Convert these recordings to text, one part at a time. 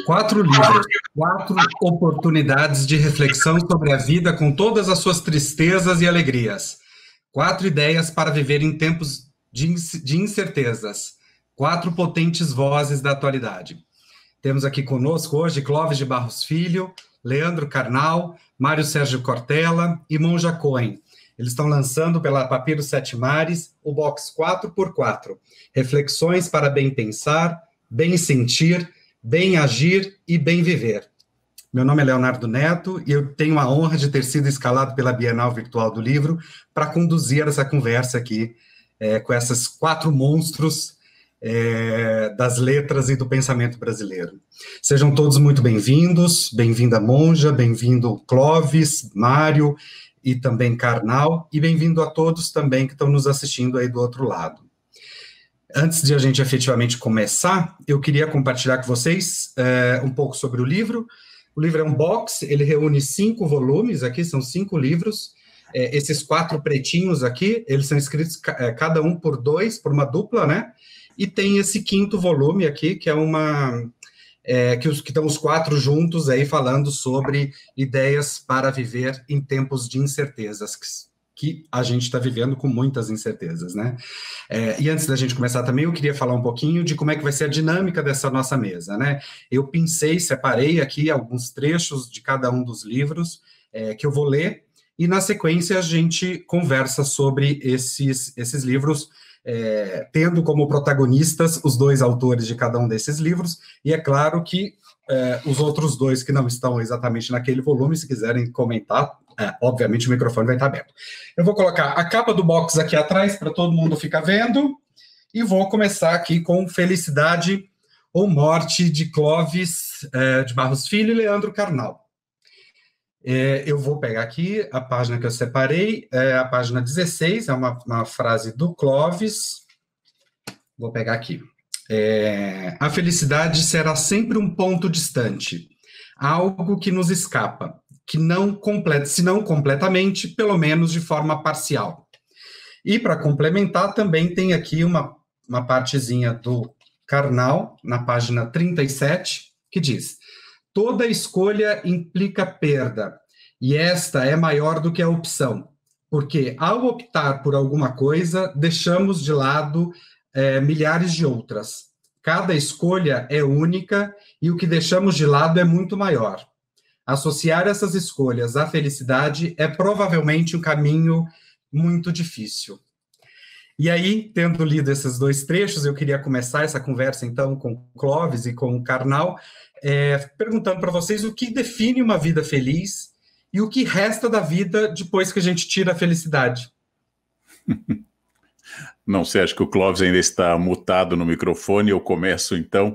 4 livros, 4 oportunidades de reflexão sobre a vida com todas as suas tristezas e alegrias. 4 ideias para viver em tempos de incertezas. 4 potentes vozes da atualidade. Temos aqui conosco hoje Clóvis de Barros Filho, Leandro Carnal, Mário Sérgio Cortella e Monja Cohen. Eles estão lançando pela Papiro Sete Mares o box 4x4, Reflexões para Bem Pensar, Bem Sentir, Bem Agir e Bem Viver. Meu nome é Leonardo Neto e eu tenho a honra de ter sido escalado pela Bienal Virtual do Livro para conduzir essa conversa aqui com esses 4 monstros das letras e do pensamento brasileiro. Sejam todos muito bem-vindos, bem-vinda Monja, bem-vindo Clóvis, Mário e também Carnal, e bem-vindo a todos também que estão nos assistindo aí do outro lado. Antes de a gente efetivamente começar, eu queria compartilhar com vocês um pouco sobre o livro. O livro é um box, ele reúne 5 volumes aqui, são 5 livros. Esses 4 pretinhos aqui, eles são escritos cada um por 2, por uma dupla, né? E tem esse 5º volume aqui, que é que estão os 4 juntos aí falando sobre ideias para viver em tempos de incertezas, que a gente está vivendo com muitas incertezas, né? E antes da gente começar também, eu queria falar um pouquinho de como é que vai ser a dinâmica dessa nossa mesa, né? Eu separei aqui alguns trechos de cada um dos livros que eu vou ler, e na sequência a gente conversa sobre esses livros, tendo como protagonistas os 2 autores de cada um desses livros, e é claro que os outros 2 que não estão exatamente naquele volume, se quiserem comentar, obviamente o microfone vai estar aberto. Eu vou colocar a capa do box aqui atrás para todo mundo ficar vendo, e vou começar aqui com Felicidade ou Morte, de Clóvis de Barros Filho e Leandro Carnal. Eu vou pegar aqui a página que eu separei, a página 16, é uma frase do Clóvis. Vou pegar aqui. A felicidade será sempre um ponto distante, algo que nos escapa, que não completa, se não completamente, pelo menos de forma parcial. E para complementar, também tem aqui uma partezinha do Carnal, na página 37, que diz: toda escolha implica perda, e esta é maior do que a opção, porque ao optar por alguma coisa, deixamos de lado milhares de outras. Cada escolha é única e o que deixamos de lado é muito maior. Associar essas escolhas à felicidade é provavelmente um caminho muito difícil. E aí, tendo lido esses 2 trechos, eu queria começar essa conversa, então, com o Clóvis e com o Carnal, perguntando para vocês o que define uma vida feliz e o que resta da vida depois que a gente tira a felicidade. Não sei, acho que o Clóvis ainda está mutado no microfone. Eu começo, então.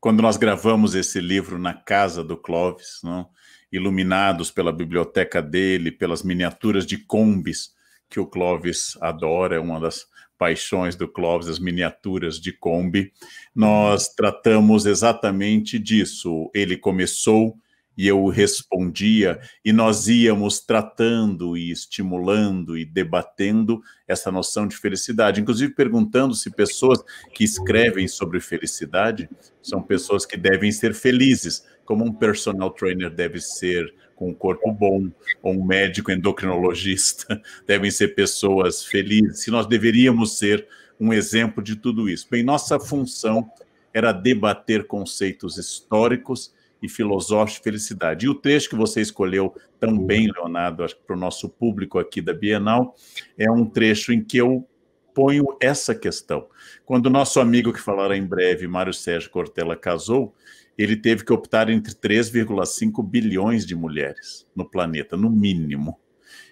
Quando nós gravamos esse livro na casa do Clóvis, não? Iluminados pela biblioteca dele, pelas miniaturas de combis que o Clóvis adora, é uma das paixões do Clóvis, as miniaturas de Kombi, nós tratamos exatamente disso. Ele começou e eu respondia, e nós íamos tratando e estimulando e debatendo essa noção de felicidade, inclusive perguntando se pessoas que escrevem sobre felicidade são pessoas que devem ser felizes, como um personal trainer deve ser, com um corpo bom, ou um médico endocrinologista, devem ser pessoas felizes, se nós deveríamos ser um exemplo de tudo isso. Bem, nossa função era debater conceitos históricos e filosóficos de felicidade. E o trecho que você escolheu também, Leonardo, acho que para o nosso público aqui da Bienal, é um trecho em que eu ponho essa questão. Quando o nosso amigo que falará em breve, Mário Sérgio Cortella, casou, ele teve que optar entre 3,5 bilhões de mulheres no planeta, no mínimo.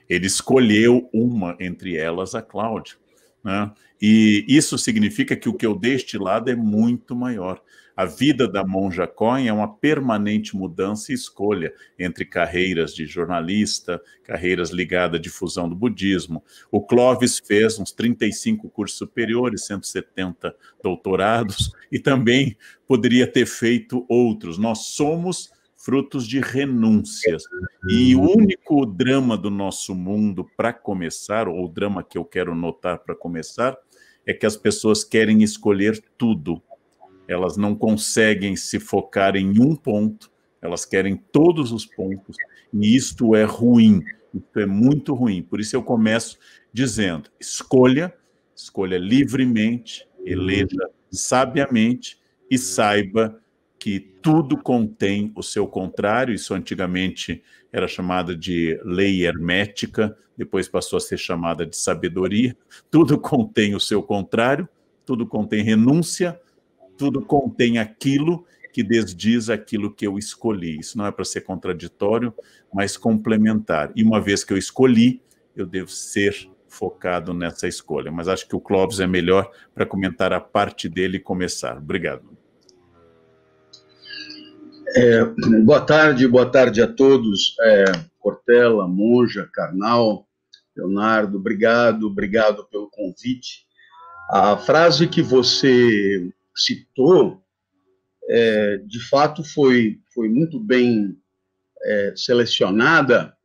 Ele escolheu uma entre elas, a Cláudia, né? E isso significa que o que eu deixo de lado é muito maior. A vida da Monja Cohen é uma permanente mudança e escolha entre carreiras de jornalista, carreiras ligadas à difusão do budismo. O Clóvis fez uns 35 cursos superiores, 170 doutorados, e também poderia ter feito outros. Nós somos frutos de renúncias. E o único drama do nosso mundo, para começar, ou o drama que eu quero notar para começar, é que as pessoas querem escolher tudo. elas não conseguem se focar em um ponto, elas querem todos os pontos, e isto é ruim, isso é muito ruim. Por isso eu começo dizendo, escolha livremente, eleja sabiamente e saiba que tudo contém o seu contrário. Isso antigamente era chamada de lei hermética, depois passou a ser chamada de sabedoria. Tudo contém o seu contrário, tudo contém renúncia, tudo contém aquilo que desdiz aquilo que eu escolhi. Isso não é para ser contraditório, mas complementar. E uma vez que eu escolhi, eu devo ser focado nessa escolha. Mas acho que o Clóvis é melhor para comentar a parte dele e começar. Obrigado. Boa tarde a todos. Cortella, Monja, Karnal, Leonardo, obrigado pelo convite. A frase que você citou, de fato, foi muito bem selecionada,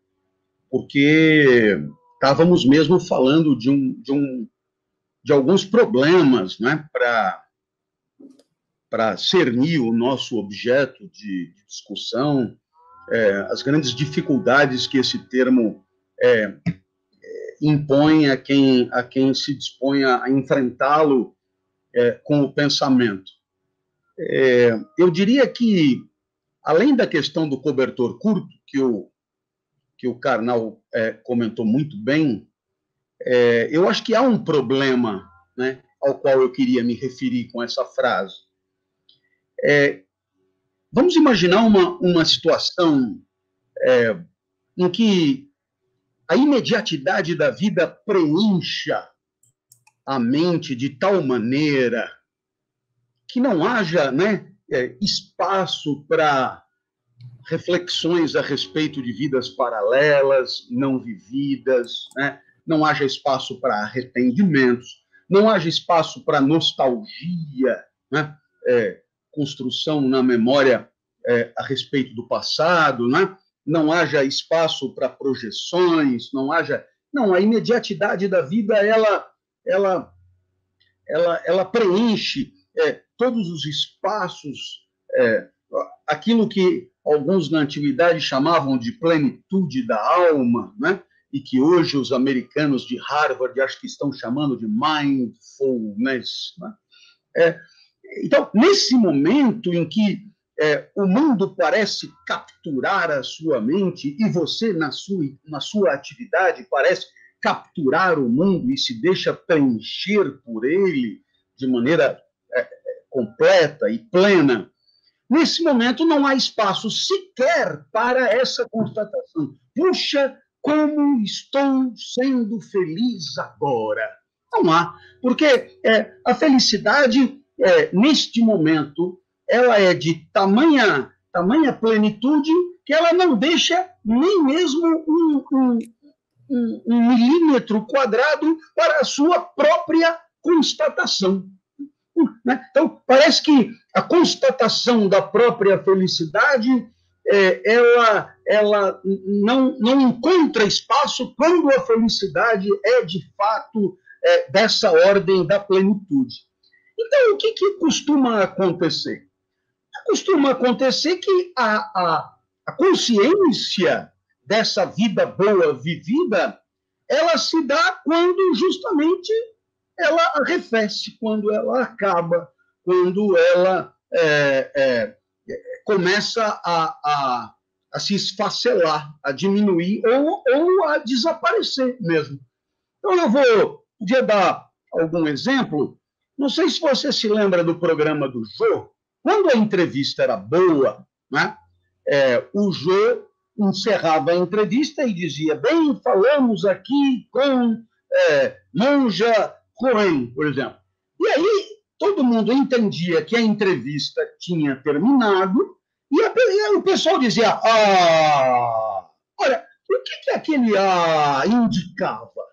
porque estávamos mesmo falando de alguns problemas, né, para cernir o nosso objeto de discussão, as grandes dificuldades que esse termo impõe a quem se dispõe a enfrentá-lo com o pensamento. Eu diria que, além da questão do cobertor curto, que o Karnal comentou muito bem, eu acho que há um problema, né, ao qual eu queria me referir com essa frase. Vamos imaginar uma situação em que a imediatidade da vida preencha a mente de tal maneira que não haja, né, espaço para reflexões a respeito de vidas paralelas, não vividas, né? Não haja espaço para arrependimentos, não haja espaço para nostalgia, né? Construção na memória a respeito do passado, né? Não haja espaço para projeções, não, a imediatidade da vida ela preenche todos os espaços, aquilo que alguns na antiguidade chamavam de plenitude da alma, né? E que hoje os americanos de Harvard acho que estão chamando de mindfulness, né? Então, nesse momento em que o mundo parece capturar a sua mente e você, na sua atividade, parece capturar o mundo e se deixa preencher por ele de maneira completa e plena, nesse momento não há espaço sequer para essa constatação. Puxa, como estou sendo feliz agora. Não há, porque a felicidade, neste momento, ela é de tamanha plenitude que ela não deixa nem mesmo um milímetro quadrado para a sua própria constatação. Então, parece que a constatação da própria felicidade ela não encontra espaço quando a felicidade é, de fato, dessa ordem da plenitude. Então, o que costuma acontecer? Costuma acontecer que a consciência dessa vida boa vivida, ela se dá quando justamente ela arrefece, quando ela acaba, quando ela começa a se esfacelar, a diminuir ou a desaparecer mesmo. Então, eu podia dar algum exemplo. Não sei se você se lembra do programa do Jô. Quando a entrevista era boa, né, o Jô encerrava a entrevista e dizia: bem, falamos aqui com Monja Cohen, por exemplo. E aí todo mundo entendia que a entrevista tinha terminado e o pessoal dizia: olha, o que aquele indicava?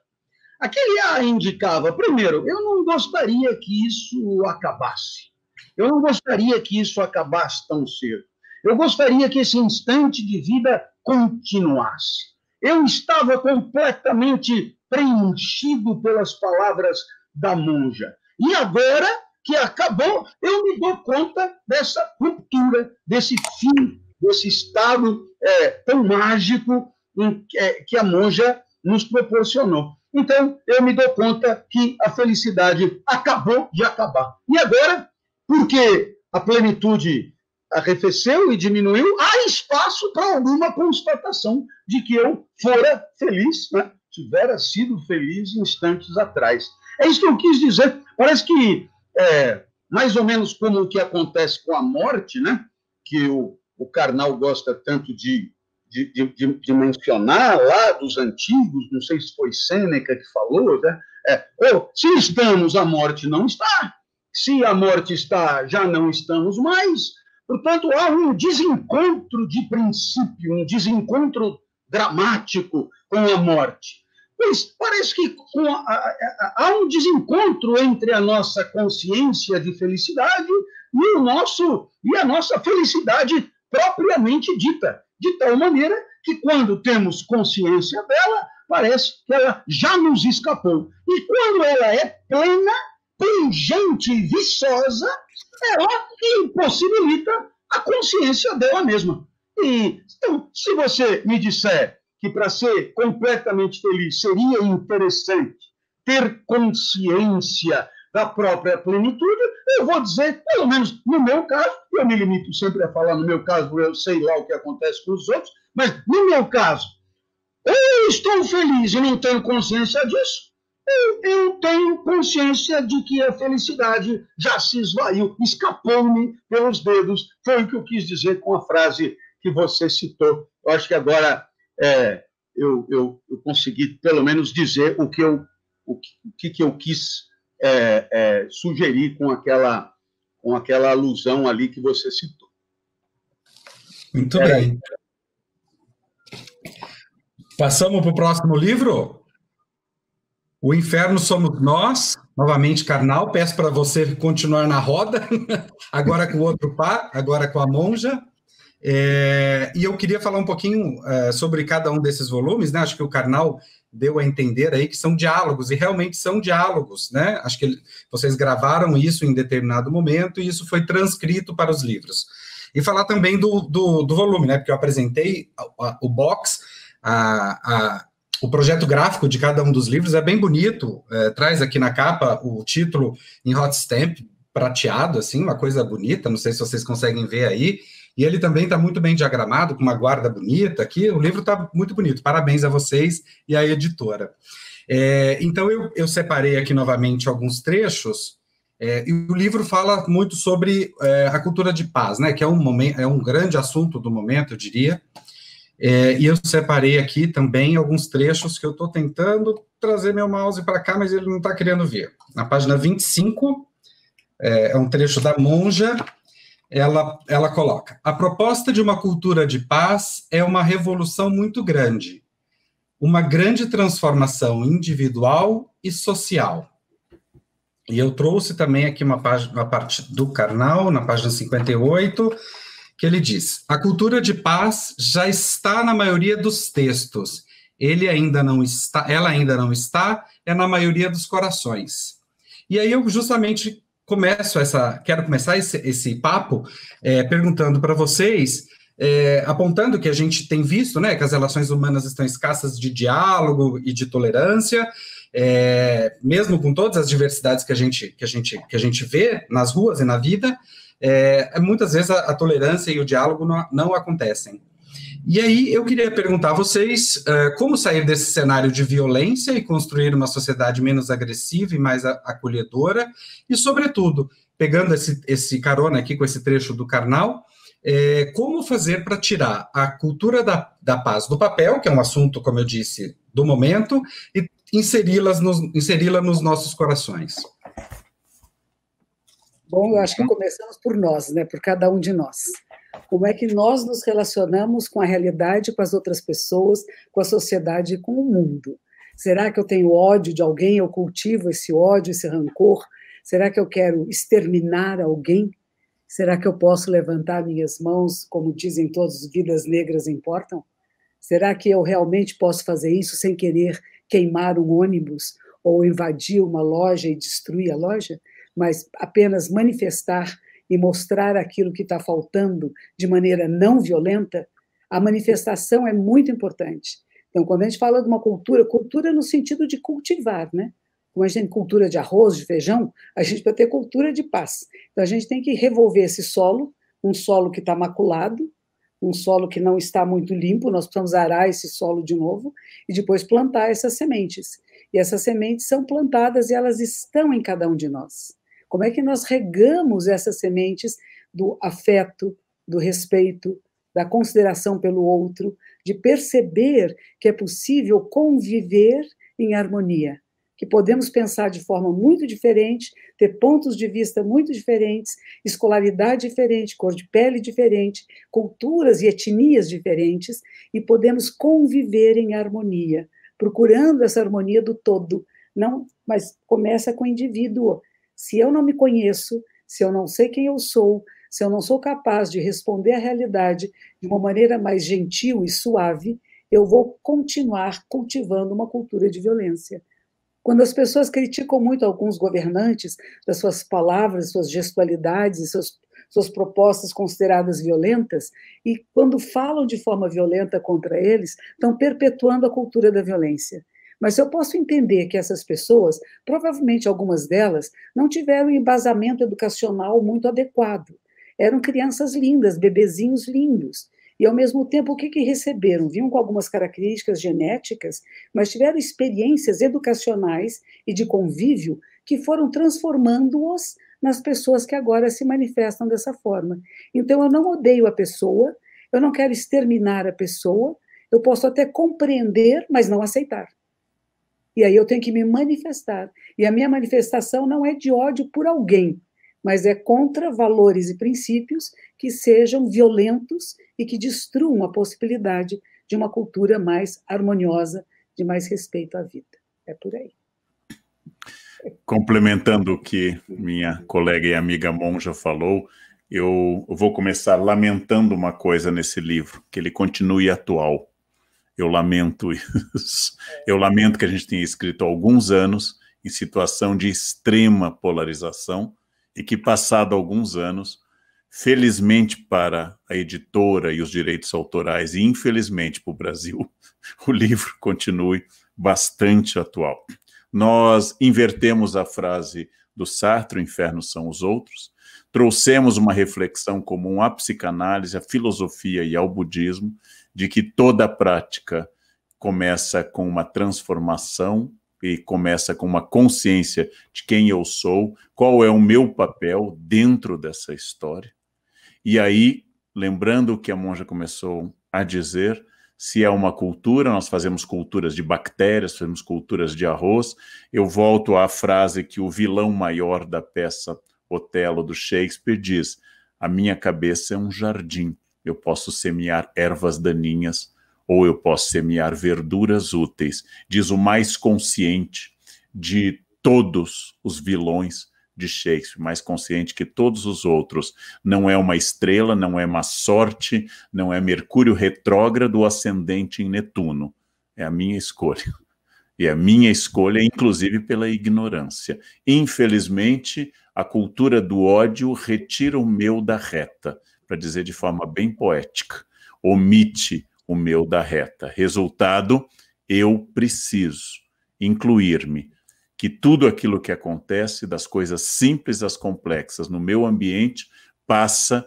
Aquele indicava, primeiro, eu não gostaria que isso acabasse. Eu não gostaria que isso acabasse tão cedo. Eu gostaria que esse instante de vida continuasse. Eu estava completamente preenchido pelas palavras da monja. E agora que acabou, eu me dou conta dessa ruptura, desse fim, desse estado tão mágico que a monja nos proporcionou. Então, eu me dou conta que a felicidade acabou de acabar. E agora, porque a plenitude arrefeceu e diminuiu, há espaço para alguma constatação de que eu fora feliz, né? Tivera sido feliz instantes atrás. É isso que eu quis dizer. Parece que, mais ou menos como o que acontece com a morte, né? Que o Karnal gosta tanto de mencionar lá dos antigos, não sei se foi Sêneca que falou, né? Se estamos, a morte não está. Se a morte está, já não estamos mais. Portanto, há um desencontro de princípio, um desencontro dramático com a morte. Pois parece que há um desencontro entre a nossa consciência de felicidade e a nossa felicidade propriamente dita, de tal maneira que, quando temos consciência dela, parece que ela já nos escapou. E quando ela é plena, pungente e viçosa, ela impossibilita a consciência dela mesma. Então, se você me disser que para ser completamente feliz seria interessante ter consciência da própria plenitude, eu vou dizer, pelo menos no meu caso, eu me limito sempre a falar no meu caso, eu sei lá o que acontece com os outros, mas no meu caso, eu estou feliz e não tenho consciência disso, eu tenho consciência de que a felicidade já se esvaiu, escapou-me pelos dedos, foi o que eu quis dizer com a frase que você citou. Eu acho que agora eu consegui pelo menos dizer o que eu quis sugerir com aquela alusão ali que você citou. Muito bem. Passamos para o próximo livro? O Inferno Somos Nós, novamente Karnal. Peço para você continuar na roda, agora com o outro par, agora com a monja. E eu queria falar um pouquinho sobre cada um desses volumes, né? Acho que o Karnal deu a entender aí que são diálogos, e realmente são diálogos, né? Acho que vocês gravaram isso em determinado momento, e isso foi transcrito para os livros. E falar também do volume, né? Porque eu apresentei o box, o projeto gráfico de cada um dos livros, é bem bonito, traz aqui na capa o título em hot stamp, prateado, assim, uma coisa bonita, não sei se vocês conseguem ver aí, e ele também está muito bem diagramado, com uma guarda bonita aqui, o livro está muito bonito, parabéns a vocês e à editora. Então, eu separei aqui novamente alguns trechos, e o livro fala muito sobre a cultura de paz, né, que é um grande assunto do momento, eu diria, e eu separei aqui também alguns trechos que eu estou tentando trazer meu mouse para cá, mas ele não está querendo vir. Na página 25, é um trecho da monja. Ela coloca: a proposta de uma cultura de paz é uma revolução muito grande, uma grande transformação individual e social. E eu trouxe também aqui uma parte do Karnal, na página 58, que ele diz: a cultura de paz já está na maioria dos textos, ela ainda não está, é na maioria dos corações. E aí eu justamente quero começar esse papo perguntando para vocês, apontando que a gente tem visto, né, que as relações humanas estão escassas de diálogo e de tolerância, mesmo com todas as diversidades que a gente vê nas ruas e na vida, muitas vezes a tolerância e o diálogo não acontecem. E aí eu queria perguntar a vocês como sair desse cenário de violência e construir uma sociedade menos agressiva e mais acolhedora, e, sobretudo, pegando esse carona aqui com esse trecho do Karnal, como fazer para tirar a cultura da paz do papel, que é um assunto, como eu disse, do momento, e inseri-la nos nossos corações. Bom, eu acho que começamos por nós, né? Por cada um de nós. Como é que nós nos relacionamos com a realidade, com as outras pessoas, com a sociedade e com o mundo? Será que eu tenho ódio de alguém, eu cultivo esse ódio, esse rancor? Será que eu quero exterminar alguém? Será que eu posso levantar minhas mãos, como dizem todos, vidas negras importam? Será que eu realmente posso fazer isso sem querer queimar um ônibus ou invadir uma loja e destruir a loja? mas apenas manifestar e mostrar aquilo que está faltando de maneira não violenta, a manifestação é muito importante. Então, quando a gente fala de uma cultura, cultura no sentido de cultivar, né? Como a gente tem cultura de arroz, de feijão, a gente vai ter cultura de paz. Então, a gente tem que revolver esse solo, um solo que está maculado, um solo que não está muito limpo, nós precisamos arar esse solo de novo e depois plantar essas sementes. E essas sementes são plantadas e elas estão em cada um de nós. Como é que nós regamos essas sementes do afeto, do respeito, da consideração pelo outro, de perceber que é possível conviver em harmonia, que podemos pensar de forma muito diferente, ter pontos de vista muito diferentes, escolaridade diferente, cor de pele diferente, culturas e etnias diferentes, e podemos conviver em harmonia, procurando essa harmonia do todo. Não, mas começa com o indivíduo. Se eu não me conheço, se eu não sei quem eu sou, se eu não sou capaz de responder à realidade de uma maneira mais gentil e suave, eu vou continuar cultivando uma cultura de violência. Quando as pessoas criticam muito alguns governantes das suas palavras, suas gestualidades, suas propostas consideradas violentas, e quando falam de forma violenta contra eles, estão perpetuando a cultura da violência. Mas eu posso entender que essas pessoas, provavelmente algumas delas, não tiveram um embasamento educacional muito adequado. Eram crianças lindas, bebezinhos lindos. E, ao mesmo tempo, o que receberam? Vinham com algumas características genéticas, mas tiveram experiências educacionais e de convívio que foram transformando-os nas pessoas que agora se manifestam dessa forma. Então, eu não odeio a pessoa, eu não quero exterminar a pessoa, eu posso até compreender, mas não aceitar. E aí eu tenho que me manifestar. E a minha manifestação não é de ódio por alguém, mas é contra valores e princípios que sejam violentos e que destruam a possibilidade de uma cultura mais harmoniosa, de mais respeito à vida. É por aí. Complementando o que minha colega e amiga Monja falou, eu vou começar lamentando uma coisa nesse livro, que ele continue atual. Eu lamento isso. Eu lamento que a gente tenha escrito há alguns anos em situação de extrema polarização e que, passado alguns anos, felizmente para a editora e os direitos autorais, e infelizmente para o Brasil, o livro continue bastante atual. Nós invertemos a frase do Sartre, o inferno são os outros, trouxemos uma reflexão comum à psicanálise, à filosofia e ao budismo, de que toda prática começa com uma transformação e começa com uma consciência de quem eu sou, qual é o meu papel dentro dessa história. E aí, lembrando o que a Monja começou a dizer, se é uma cultura, nós fazemos culturas de bactérias, fazemos culturas de arroz. Eu volto à frase que o vilão maior da peça Otelo, do Shakespeare, diz: a minha cabeça é um jardim, eu posso semear ervas daninhas ou eu posso semear verduras úteis. Diz o mais consciente de todos os vilões de Shakespeare, mais consciente que todos os outros. Não é uma estrela, não é má sorte, não é Mercúrio retrógrado ascendente em Netuno. É a minha escolha. E a minha escolha, inclusive, pela ignorância. Infelizmente, a cultura do ódio retira o meu da reta, para dizer de forma bem poética, omite o meu da reta. Resultado, eu preciso incluir-me, que tudo aquilo que acontece, das coisas simples às complexas no meu ambiente, passa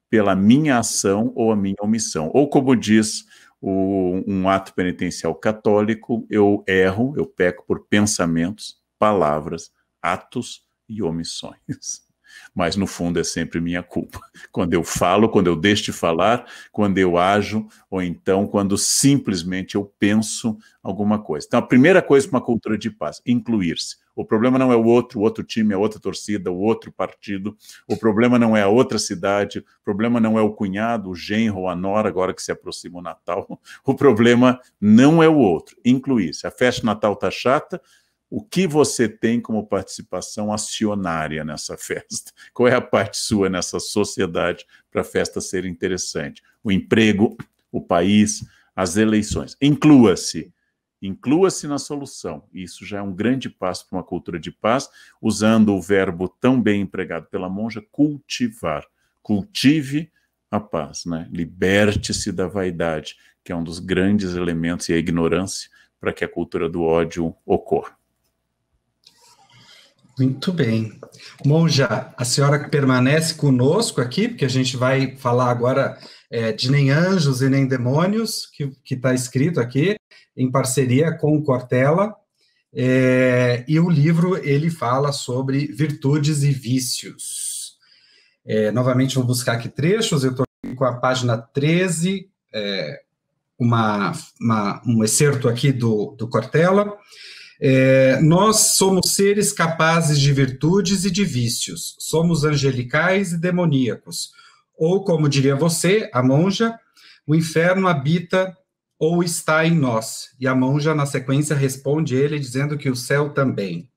pela minha ação ou a minha omissão. Ou, como diz um ato penitencial católico, eu erro, eu peco por pensamentos, palavras, atos e omissões. Mas, no fundo, é sempre minha culpa. Quando eu falo, quando eu deixo de falar, quando eu ajo, ou então quando simplesmente eu penso alguma coisa. Então, a primeira coisa para uma cultura de paz, incluir-se. O problema não é o outro time, a outra torcida, o outro partido. O problema não é a outra cidade. O problema não é o cunhado, o genro ou a nora, agora que se aproxima o Natal. O problema não é o outro. Incluir-se. A festa de Natal está chata. O que você tem como participação acionária nessa festa? Qual é a parte sua nessa sociedade para a festa ser interessante? O emprego, o país, as eleições. Inclua-se inclua-se na solução. Isso já é um grande passo para uma cultura de paz, usando o verbo tão bem empregado pela monja, cultivar. Cultive a paz, né? Liberte-se da vaidade, que é um dos grandes elementos, e a ignorância, para que a cultura do ódio ocorra. Muito bem. Monja, a senhora permanece conosco aqui, porque a gente vai falar agora de Nem Anjos e Nem Demônios, que está escrito aqui, em parceria com o Cortella, e o livro, ele fala sobre virtudes e vícios. Novamente, vou buscar aqui trechos, eu estou com a página 13, um excerto aqui do Cortella. Nós somos seres capazes de virtudes e de vícios, somos angelicais e demoníacos, ou, como diria você, a monja, o inferno habita ou está em nós, e a monja, na sequência, responde ele dizendo que o céu também.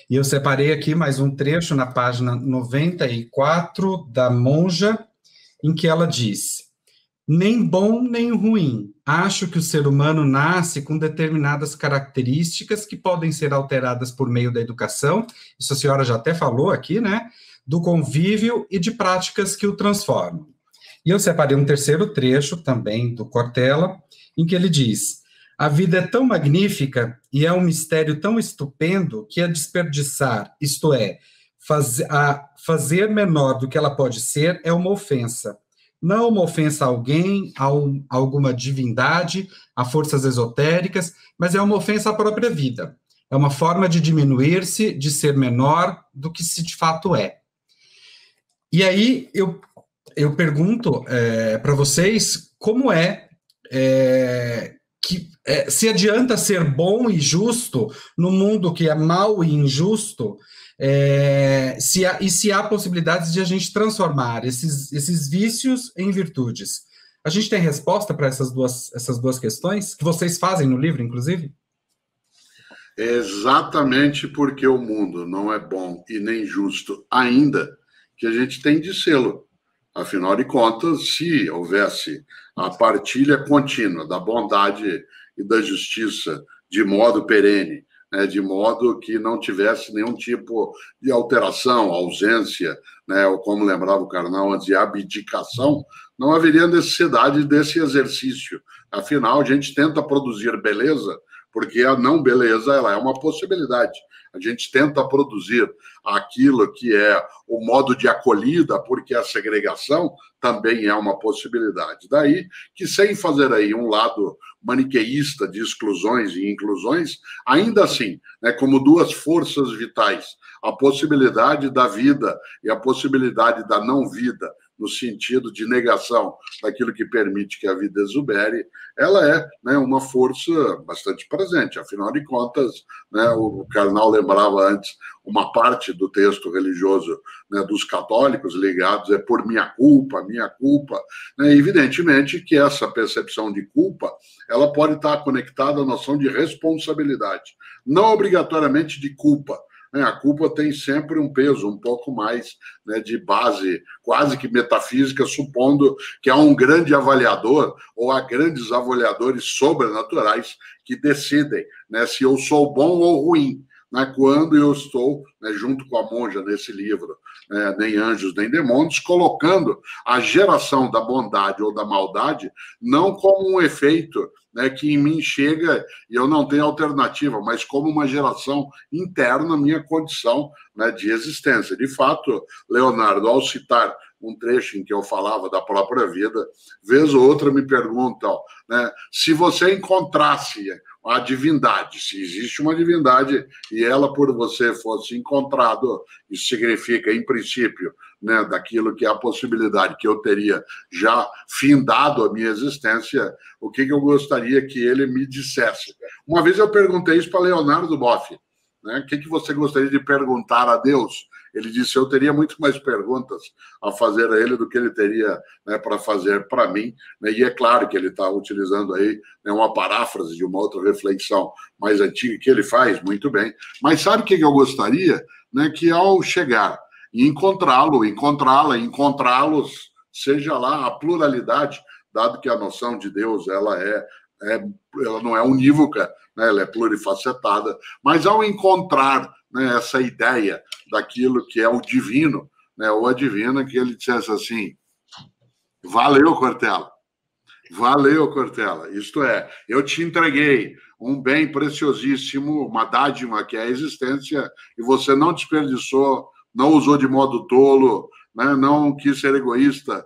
E eu separei aqui mais um trecho na página 94 da monja, em que ela diz: nem bom nem ruim, acho que o ser humano nasce com determinadas características que podem ser alteradas por meio da educação, isso a senhora já até falou aqui, né, do convívio e de práticas que o transformam. E eu separei um terceiro trecho também do Cortella, em que ele diz: a vida é tão magnífica e é um mistério tão estupendo que a desperdiçar, isto é, fazer menor do que ela pode ser, é uma ofensa. Não uma ofensa a alguém, a alguma divindade, a forças esotéricas, mas é uma ofensa à própria vida. É uma forma de diminuir-se, de ser menor do que se de fato é. E aí eu pergunto para vocês como se adianta ser bom e justo no mundo que é mau e injusto, se há possibilidades de a gente transformar esses vícios em virtudes. A gente tem resposta para essas duas questões, que vocês fazem no livro, inclusive? Exatamente porque o mundo não é bom e nem justo ainda, que a gente tem de sê-lo. Afinal de contas, se houvesse a partilha contínua da bondade e da justiça de modo perene, de modo que não tivesse nenhum tipo de alteração, ausência, ou como lembrava o Karnal antes, de abdicação, não haveria necessidade desse exercício. Afinal, a gente tenta produzir beleza, porque a não beleza ela é uma possibilidade. A gente tenta produzir aquilo que é o modo de acolhida, porque a segregação também é uma possibilidade. Daí que, sem fazer aí um lado maniqueísta de exclusões e inclusões, ainda assim, como duas forças vitais, a possibilidade da vida e a possibilidade da não vida, no sentido de negação daquilo que permite que a vida exubere, ela é uma força bastante presente. Afinal de contas, o Karnal lembrava antes, uma parte do texto religioso dos católicos ligados por minha culpa. Evidentemente que essa percepção de culpa, ela pode estar conectada à noção de responsabilidade, não obrigatoriamente de culpa. A culpa tem sempre um peso um pouco mais de base, quase que metafísica, supondo que há um grande avaliador ou há grandes avaliadores sobrenaturais que decidem se eu sou bom ou ruim. Quando eu estou, junto com a monja nesse livro, Nem Anjos, Nem Demônios, colocando a geração da bondade ou da maldade não como um efeito que em mim chega e eu não tenho alternativa, mas como uma geração interna à minha condição de existência. De fato, Leonardo, ao citar um trecho em que eu falava da própria vida, vez ou outra me perguntam se você encontrasse a divindade, se existe uma divindade e ela por você fosse encontrado, isso significa, em princípio, daquilo que é a possibilidade que eu teria já findado a minha existência, o que eu gostaria que ele me dissesse. Uma vez eu perguntei isso para Leonardo Boff, o que você gostaria de perguntar a Deus? Ele disse, eu teria muito mais perguntas a fazer a ele do que ele teria para fazer para mim. E é claro que ele está utilizando aí uma paráfrase de uma outra reflexão mais antiga que ele faz muito bem. Mas sabe o que eu gostaria? Que ao chegar e encontrá-lo, encontrá-la, encontrá-los, seja lá a pluralidade, dado que a noção de Deus ela é ela não é unívoca, né? Ela é plurifacetada, mas ao encontrar, né, essa ideia daquilo que é o divino, né, ou a divina, que ele dissesse assim: valeu, Cortella. Valeu, Cortella. Isto é, eu te entreguei um bem preciosíssimo, uma dádiva que é a existência, e você não desperdiçou, não usou de modo tolo, né? Não quis ser egoísta,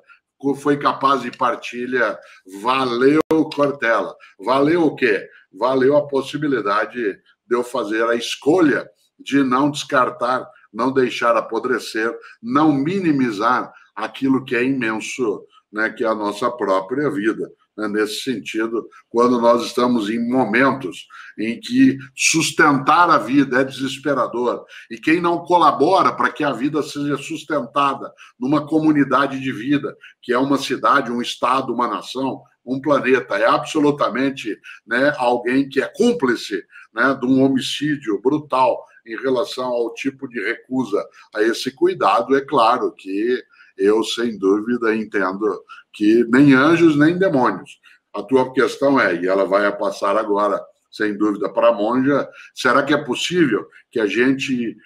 foi capaz de partilha. Valeu, Cortella. Valeu o quê? Valeu a possibilidade de eu fazer a escolha de não descartar, não deixar apodrecer, não minimizar aquilo que é imenso, né, que é a nossa própria vida. Né? Nesse sentido, quando nós estamos em momentos em que sustentar a vida é desesperador, e quem não colabora para que a vida seja sustentada numa comunidade de vida, que é uma cidade, um estado, uma nação, um planeta, é absolutamente, né, alguém que é cúmplice, né, de um homicídio brutal em relação ao tipo de recusa a esse cuidado. É claro que eu, sem dúvida, entendo que nem anjos, nem demônios. A tua questão é, e ela vai passar agora, sem dúvida, para a Monja: será que é possível que a gente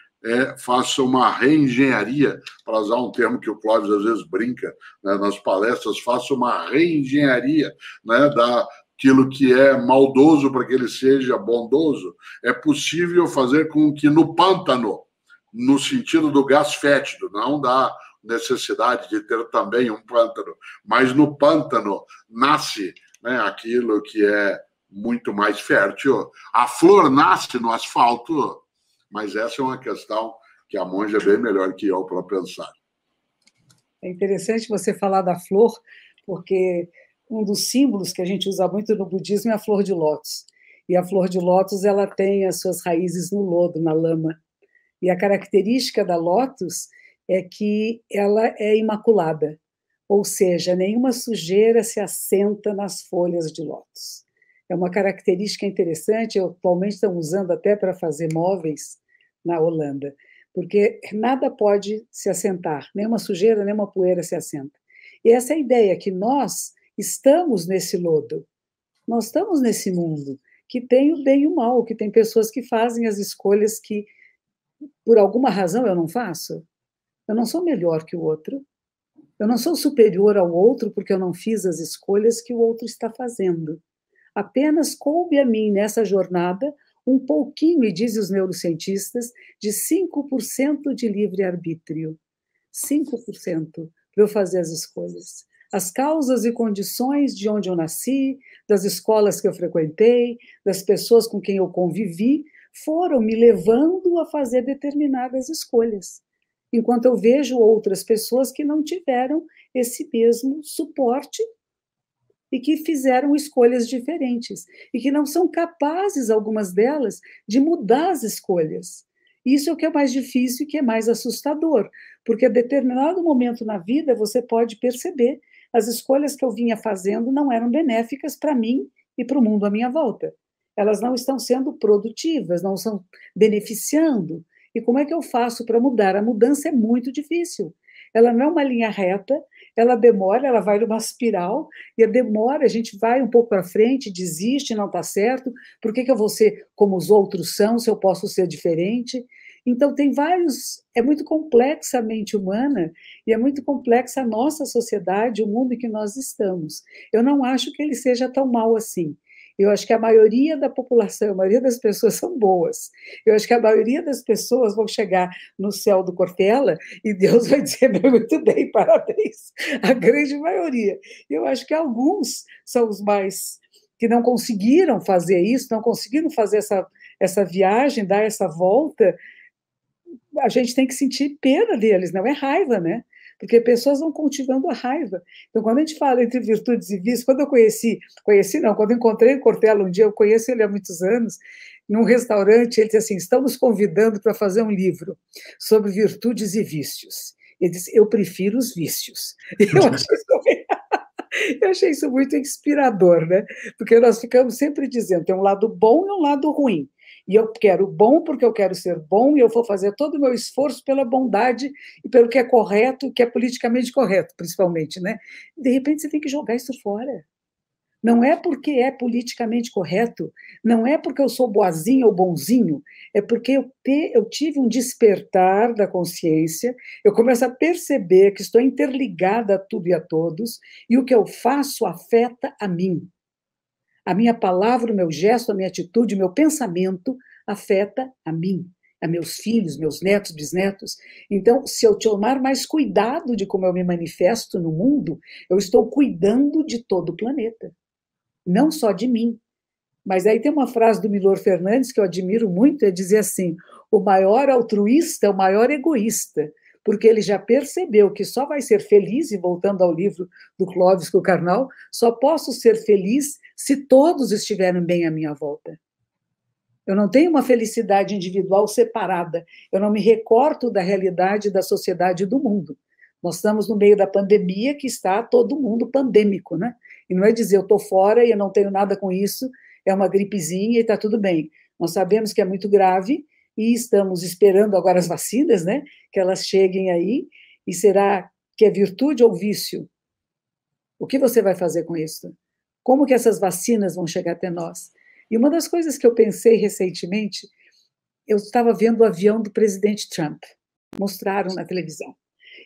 faça uma reengenharia, para usar um termo que o Clóvis às vezes brinca, né, nas palestras, faça uma reengenharia, né, daquilo que é maldoso para que ele seja bondoso? É possível fazer com que no pântano, no sentido do gás fétido, não da necessidade de ter também um pântano, mas no pântano nasce, né, aquilo que é muito mais fértil. A flor nasce no asfalto, mas essa é uma questão que a Monja é bem melhor que eu para pensar. É interessante você falar da flor, porque um dos símbolos que a gente usa muito no budismo é a flor de lótus. E a flor de lótus, ela tem as suas raízes no lodo, na lama. E a característica da lótus é que ela é imaculada, ou seja, nenhuma sujeira se assenta nas folhas de lótus. É uma característica interessante, atualmente estão usando até para fazer móveis na Holanda, porque nada pode se assentar, nenhuma sujeira, nenhuma poeira se assenta. E essa é a ideia, que nós estamos nesse lodo, nós estamos nesse mundo, que tem o bem e o mal, que tem pessoas que fazem as escolhas que, por alguma razão, eu não faço. Eu não sou melhor que o outro. Eu não sou superior ao outro porque eu não fiz as escolhas que o outro está fazendo. Apenas coube a mim, nessa jornada, um pouquinho, e dizem os neurocientistas, de 5% de livre-arbítrio. 5% para eu fazer as escolhas. As causas e condições de onde eu nasci, das escolas que eu frequentei, das pessoas com quem eu convivi, foram me levando a fazer determinadas escolhas. Enquanto eu vejo outras pessoas que não tiveram esse mesmo suporte e que fizeram escolhas diferentes, e que não são capazes, algumas delas, de mudar as escolhas. Isso é o que é mais difícil e que é mais assustador, porque a determinado momento na vida você pode perceber as escolhas que eu vinha fazendo não eram benéficas para mim e para o mundo à minha volta. Elas não estão sendo produtivas, não estão beneficiando. E como é que eu faço para mudar? A mudança é muito difícil. Ela não é uma linha reta, ela demora, ela vai numa espiral, e a demora, a gente vai um pouco para frente, desiste, não está certo, por que eu vou ser como os outros são, se eu posso ser diferente? Então, tem vários... É muito complexa a mente humana, e é muito complexa a nossa sociedade, o mundo em que nós estamos. Eu não acho que ele seja tão mal assim. Eu acho que a maioria da população, a maioria das pessoas são boas. Eu acho que a maioria das pessoas vão chegar no céu do Cortella e Deus vai dizer, muito bem, parabéns. A grande maioria. Eu acho que alguns são os mais que não conseguiram fazer isso, não conseguiram fazer essa viagem, dar essa volta. A gente tem que sentir pena deles, não é raiva, né? Porque pessoas vão cultivando a raiva. Então, quando a gente fala entre virtudes e vícios, quando eu quando eu encontrei o Cortella um dia, eu conheço ele há muitos anos, num restaurante, ele disse assim, estamos convidando para fazer um livro sobre virtudes e vícios. Ele disse, eu prefiro os vícios. Eu achei isso muito inspirador, né? Porque nós ficamos sempre dizendo, tem um lado bom e um lado ruim. E eu quero bom porque eu quero ser bom e eu vou fazer todo o meu esforço pela bondade e pelo que é correto, que é politicamente correto, principalmente, né? De repente, você tem que jogar isso fora. Não é porque é politicamente correto, não é porque eu sou boazinha ou bonzinho, é porque eu tive um despertar da consciência, eu começo a perceber que estou interligada a tudo e a todos, e o que eu faço afeta a mim. A minha palavra, o meu gesto, a minha atitude, o meu pensamento afeta a mim, a meus filhos, meus netos, bisnetos. Então, se eu tomar mais cuidado de como eu me manifesto no mundo, eu estou cuidando de todo o planeta, não só de mim. Mas aí tem uma frase do Milor Fernandes que eu admiro muito, é dizer assim, o maior altruísta é o maior egoísta, porque ele já percebeu que só vai ser feliz, e voltando ao livro do Clóvis com o Karnal, só posso ser feliz se todos estiverem bem à minha volta. Eu não tenho uma felicidade individual separada, eu não me recorto da realidade da sociedade e do mundo. Nós estamos no meio da pandemia que está todo mundo pandêmico, né? E não é dizer eu estou fora e eu não tenho nada com isso, é uma gripezinha e está tudo bem. Nós sabemos que é muito grave e estamos esperando agora as vacinas, né? Que elas cheguem aí, e será que é virtude ou vício? O que você vai fazer com isso? Como que essas vacinas vão chegar até nós? E uma das coisas que eu pensei recentemente, eu estava vendo o avião do presidente Trump, mostraram na televisão.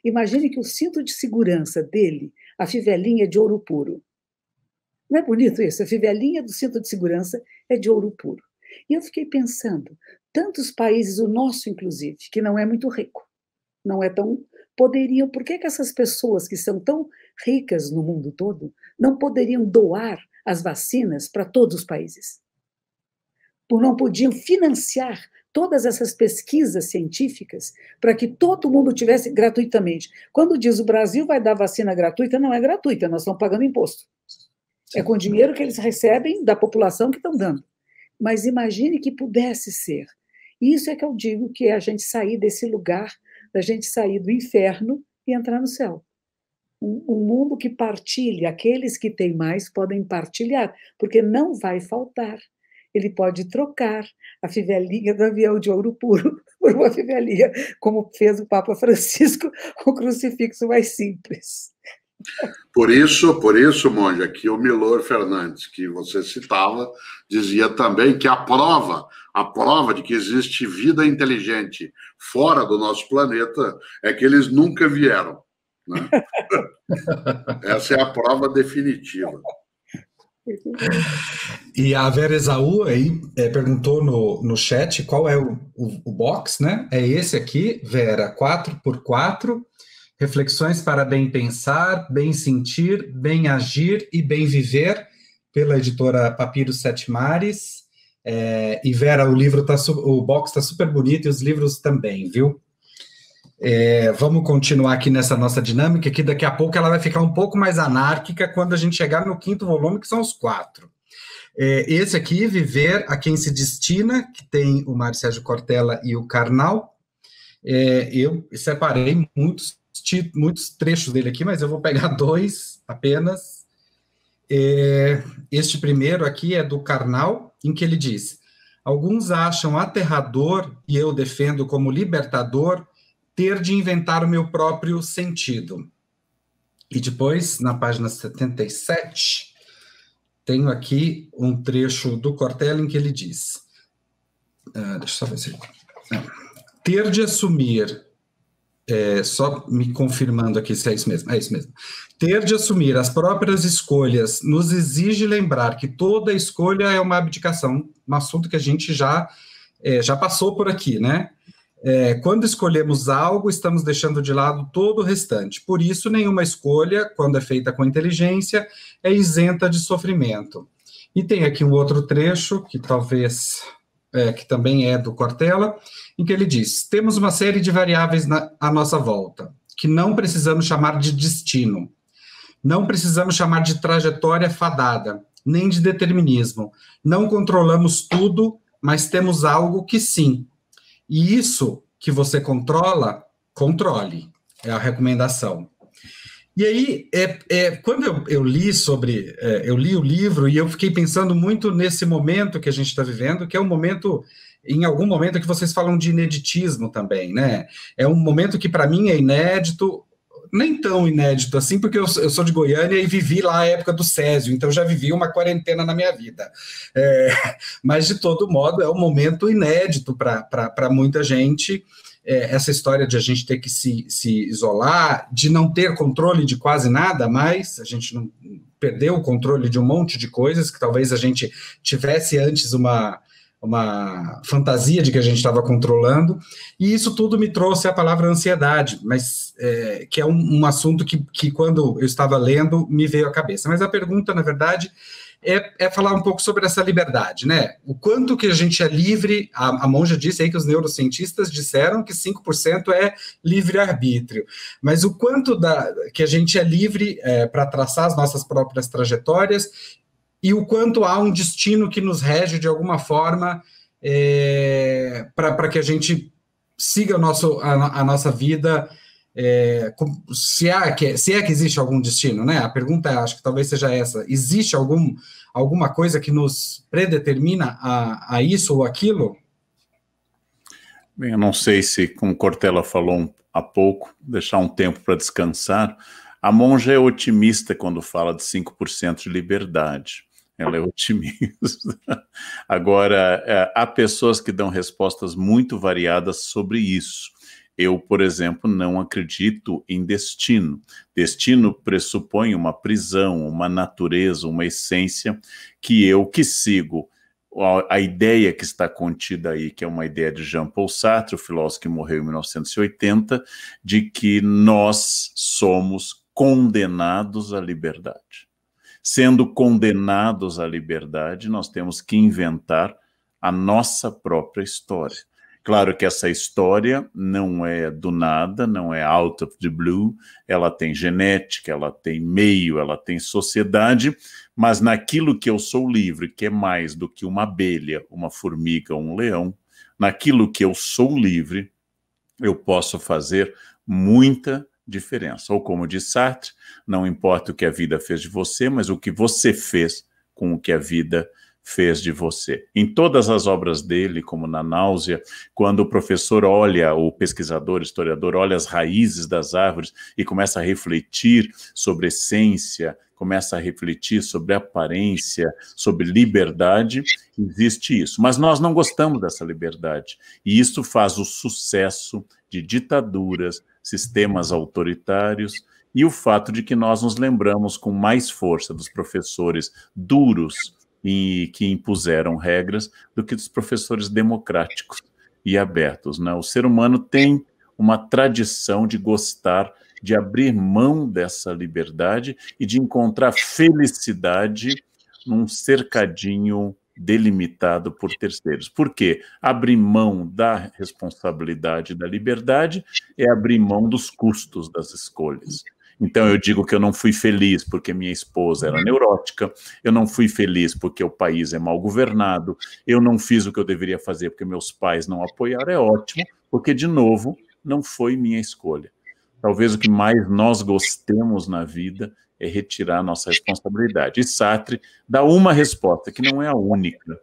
Imagine que o cinto de segurança dele, a fivelinha é de ouro puro. Não é bonito isso? A fivelinha do cinto de segurança é de ouro puro. E eu fiquei pensando, tantos países, o nosso inclusive, que não é muito rico, não é tão... poderiam, por que essas pessoas que são tão ricas no mundo todo não poderiam doar as vacinas para todos os países? Não podiam financiar todas essas pesquisas científicas para que todo mundo tivesse gratuitamente. Quando diz o Brasil vai dar vacina gratuita, não é gratuita, nós estamos pagando imposto. É com o dinheiro que eles recebem da população que estão dando. Mas imagine que pudesse ser. Isso é que eu digo que é a gente sair desse lugar, da gente sair do inferno e entrar no céu. Um mundo que partilha, aqueles que têm mais podem partilhar, porque não vai faltar. Ele pode trocar a fivelinha do avião de ouro puro por uma fivelinha, como fez o Papa Francisco, o crucifixo mais simples. Por isso, Monja, que o Milor Fernandes, que você citava, dizia também que a prova de que existe vida inteligente fora do nosso planeta é que eles nunca vieram, né? Essa é a prova definitiva. E a Vera Esaú aí perguntou no chat qual é o box, né? É esse aqui, Vera, 4x4, Reflexões para Bem Pensar, Bem Sentir, Bem Agir e Bem Viver, pela editora Papiro Sete Mares. E Vera, o box está super bonito e os livros também, viu? Vamos continuar aqui nessa nossa dinâmica, que daqui a pouco ela vai ficar um pouco mais anárquica quando a gente chegar no 5º volume, que são os 4. Esse aqui, Viver a Quem Se Destina, que tem o Mário Sérgio Cortella e o Karnal. Eu separei muitos trechos dele aqui, mas eu vou pegar 2 apenas. Este primeiro aqui é do Karnal, em que ele diz: alguns acham aterrador, e eu defendo como libertador, ter de inventar o meu próprio sentido. E depois, na página 77, tenho aqui um trecho do Cortella em que ele diz, deixa eu só ver se... ter de assumir, só me confirmando aqui se é isso mesmo, ter de assumir as próprias escolhas nos exige lembrar que toda escolha é uma abdicação, um assunto que a gente já passou por aqui, né? Quando escolhemos algo, estamos deixando de lado todo o restante. Por isso, nenhuma escolha, quando é feita com inteligência, é isenta de sofrimento. E tem aqui um outro trecho, que talvez, que também é do Cortella, em que ele diz: temos uma série de variáveis à nossa volta, que não precisamos chamar de destino, não precisamos chamar de trajetória fadada, nem de determinismo. Não controlamos tudo, mas temos algo que sim. E isso que você controla, controle, é a recomendação. E aí, quando eu li eu li o livro e eu fiquei pensando muito nesse momento que a gente está vivendo, que é um momento, em algum momento que vocês falam de ineditismo também, né? É um momento que para mim é inédito, nem tão inédito assim, porque eu sou de Goiânia e vivi lá a época do Césio, então já vivi uma quarentena na minha vida. Mas, de todo modo, é um momento inédito para muita gente, essa história de a gente ter que se isolar, de não ter controle de quase nada mais, a gente não perdeu o controle de um monte de coisas, que talvez a gente tivesse antes uma fantasia de que a gente estava controlando, e isso tudo me trouxe a palavra ansiedade, mas que é um assunto que quando eu estava lendo me veio à cabeça. Mas a pergunta, na verdade, é falar um pouco sobre essa liberdade, né? O quanto que a gente é livre, a Monja disse aí que os neurocientistas disseram que 5% é livre-arbítrio, mas o quanto que a gente é livre para traçar as nossas próprias trajetórias, e o quanto há um destino que nos rege de alguma forma para que a gente siga a nossa vida, se é que existe algum destino, né? A pergunta, acho que talvez seja essa: existe alguma coisa que nos predetermina a isso ou aquilo? Bem, eu não sei se, como Cortella falou há pouco, deixar um tempo para descansar. A Monja é otimista quando fala de 5% de liberdade. Ela é otimista. Agora, há pessoas que dão respostas muito variadas sobre isso. Eu, por exemplo, não acredito em destino. Destino pressupõe uma prisão, uma natureza, uma essência que sigo. A ideia que está contida aí, que é uma ideia de Jean-Paul Sartre, o filósofo que morreu em 1980, de que nós somos condenados à liberdade. Sendo condenados à liberdade, nós temos que inventar a nossa própria história. Claro que essa história não é do nada, não é out of the blue, ela tem genética, ela tem meio, ela tem sociedade, mas naquilo que eu sou livre, que é mais do que uma abelha, uma formiga, um leão, naquilo que eu sou livre, eu posso fazer muita diferença. Ou como diz Sartre, não importa o que a vida fez de você, mas o que você fez com o que a vida fez de você. Em todas as obras dele, como na Náusea, quando o professor olha, o pesquisador, historiador, olha as raízes das árvores e começa a refletir sobre essência, começa a refletir sobre aparência, sobre liberdade, existe isso. Mas nós não gostamos dessa liberdade. E isso faz o sucesso de ditaduras, sistemas autoritários, e o fato de que nós nos lembramos com mais força dos professores duros e que impuseram regras do que dos professores democráticos e abertos, né? O ser humano tem uma tradição de gostar de abrir mão dessa liberdade e de encontrar felicidade num cercadinho delimitado por terceiros. Por quê? Abrir mão da responsabilidade da liberdade é abrir mão dos custos das escolhas. Então eu digo que eu não fui feliz porque minha esposa era neurótica, eu não fui feliz porque o país é mal governado, eu não fiz o que eu deveria fazer porque meus pais não apoiaram, é ótimo, porque, de novo, não foi minha escolha. Talvez o que mais nós gostemos na vida é retirar nossa responsabilidade. E Sartre dá uma resposta, que não é a única.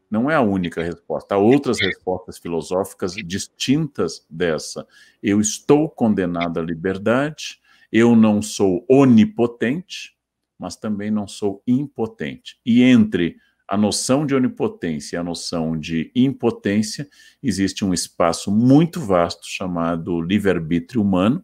Não é a única resposta. Há outras respostas filosóficas distintas dessa. Eu estou condenado à liberdade, eu não sou onipotente, mas também não sou impotente. E entre a noção de onipotência e a noção de impotência, existe um espaço muito vasto chamado livre-arbítrio humano,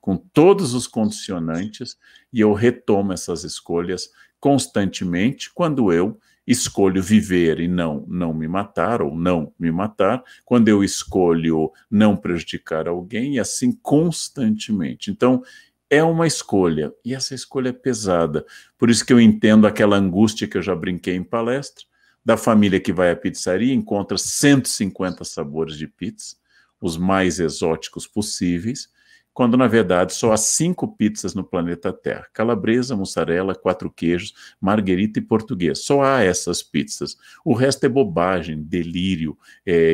com todos os condicionantes, e eu retomo essas escolhas constantemente quando eu escolho viver e não me matar, ou não me matar, quando eu escolho não prejudicar alguém, e assim constantemente. Então, é uma escolha, e essa escolha é pesada. Por isso que eu entendo aquela angústia que eu já brinquei em palestra, da família que vai à pizzaria, encontra 150 sabores de pizza, os mais exóticos possíveis, quando, na verdade, só há 5 pizzas no planeta Terra. Calabresa, mussarela, 4 queijos, marguerita e português. Só há essas pizzas. O resto é bobagem, delírio,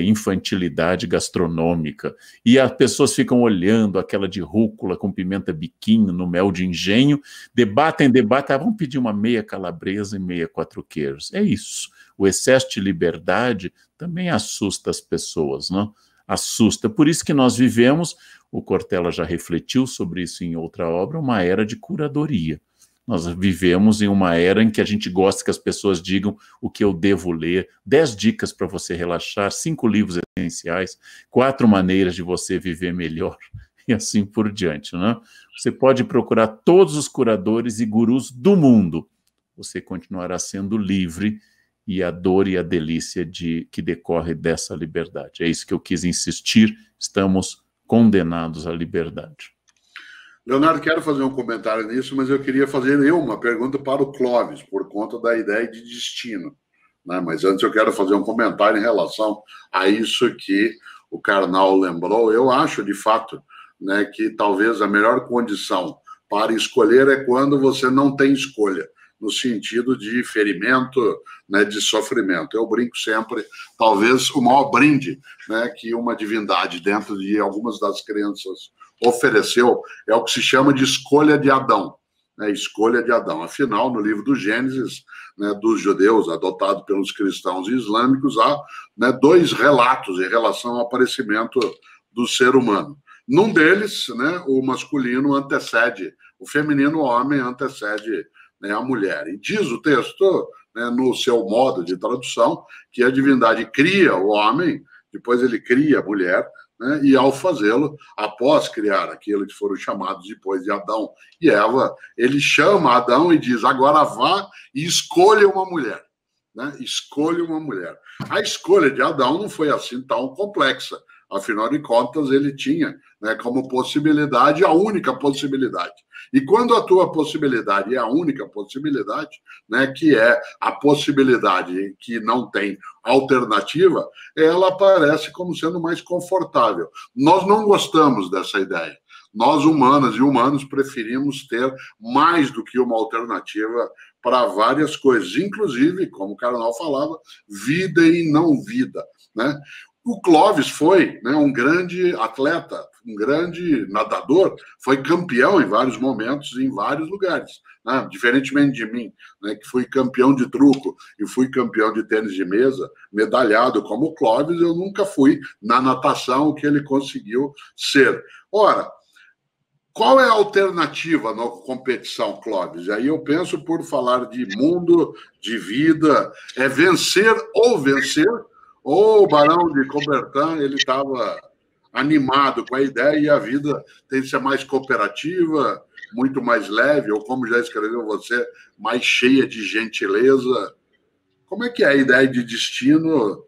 infantilidade gastronômica. E as pessoas ficam olhando aquela de rúcula com pimenta biquinho no mel de engenho, debatem, vamos pedir uma meia calabresa e meia 4 queijos. É isso. O excesso de liberdade também assusta as pessoas, não? assusta. Por isso que nós vivemos, o Cortella já refletiu sobre isso em outra obra, uma era de curadoria. Nós vivemos em uma era em que a gente gosta que as pessoas digam o que eu devo ler, 10 dicas para você relaxar, 5 livros essenciais, 4 maneiras de você viver melhor, e assim por diante, né? Você pode procurar todos os curadores e gurus do mundo, você continuará sendo livre, e a dor e a delícia que decorre dessa liberdade. É isso que eu quis insistir, estamos condenados à liberdade. Leonardo, quero fazer um comentário nisso, mas eu queria fazer uma pergunta para o Clóvis, por conta da ideia de destino, né? Mas antes eu quero fazer um comentário em relação a isso que o Karnal lembrou. Eu acho, de fato, né, que talvez a melhor condição para escolher é quando você não tem escolha, no sentido de ferimento, né, de sofrimento. Eu brinco sempre, talvez o maior brinde, né, que uma divindade dentro de algumas das crenças ofereceu é o que se chama de escolha de Adão. Né, escolha de Adão. Afinal, no livro do Gênesis, né, dos judeus, adotado pelos cristãos e islâmicos, há, né, 2 relatos em relação ao aparecimento do ser humano. Num deles, né, o masculino antecede, o feminino, o homem, antecede, né, a mulher. E diz o texto, né, no seu modo de tradução, que a divindade cria o homem, depois ele cria a mulher, né, e ao fazê-lo, após criar aquilo que foram chamados depois de Adão e Eva, ele chama Adão e diz, agora vá e escolha uma mulher. Né, escolha uma mulher. A escolha de Adão não foi assim tão complexa. Afinal de contas, ele tinha, né, como possibilidade a única possibilidade. E quando a tua possibilidade é a única possibilidade, né, que é a possibilidade que não tem alternativa, ela aparece como sendo mais confortável. Nós não gostamos dessa ideia. Nós, humanas e humanos, preferimos ter mais do que uma alternativa para várias coisas, inclusive, como o Karnal falava, vida e não vida, né? O Clóvis foi, né, um grande atleta, um grande nadador, foi campeão em vários momentos, em vários lugares. Né? Diferentemente de mim, né, que fui campeão de truco e fui campeão de tênis de mesa, medalhado como o Clóvis, eu nunca fui na natação o que ele conseguiu ser. Ora, qual é a alternativa na competição, Clóvis? Aí eu penso, por falar de mundo, de vida, é vencer ou vencer. O Barão de Coubertin, ele estava animado com a ideia e a vida tem que ser mais cooperativa, muito mais leve, ou como já escreveu você, mais cheia de gentileza. Como é que é a ideia de destino,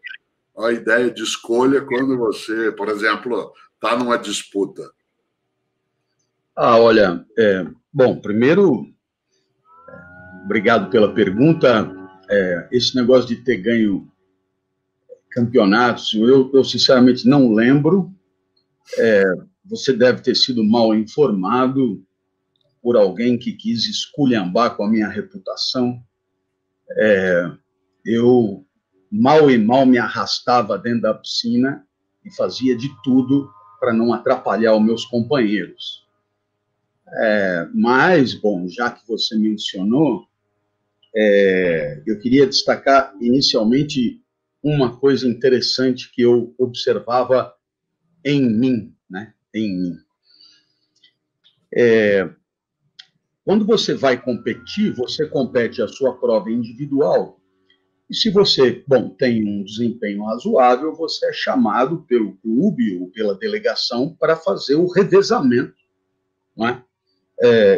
a ideia de escolha quando você, por exemplo, está numa disputa? Olha, bom, primeiro, obrigado pela pergunta. Esse negócio de ter ganho campeonatos, eu sinceramente não lembro. Você deve ter sido mal informado por alguém que quis esculhambar com a minha reputação. Eu mal e mal me arrastava dentro da piscina e fazia de tudo para não atrapalhar os meus companheiros. Mas, bom, já que você mencionou, eu queria destacar inicialmente uma coisa interessante que eu observava em mim, né? Em mim. Quando você vai competir, você compete a sua prova individual, e se você, bom, tem um desempenho razoável, você é chamado pelo clube ou pela delegação para fazer o revezamento, né?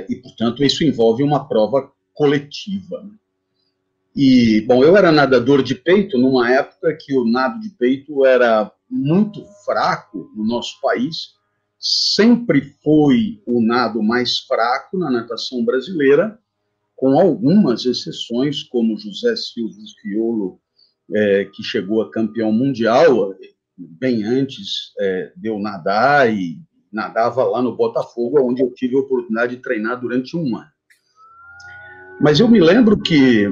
E, portanto, isso envolve uma prova coletiva, né? E, bom, eu era nadador de peito numa época que o nado de peito era muito fraco no nosso país, sempre foi o nado mais fraco na natação brasileira, com algumas exceções, como José Silva Fiolo, que chegou a campeão mundial, bem antes de eu nadar, e nadava lá no Botafogo, onde eu tive a oportunidade de treinar durante um ano. Mas eu me lembro que,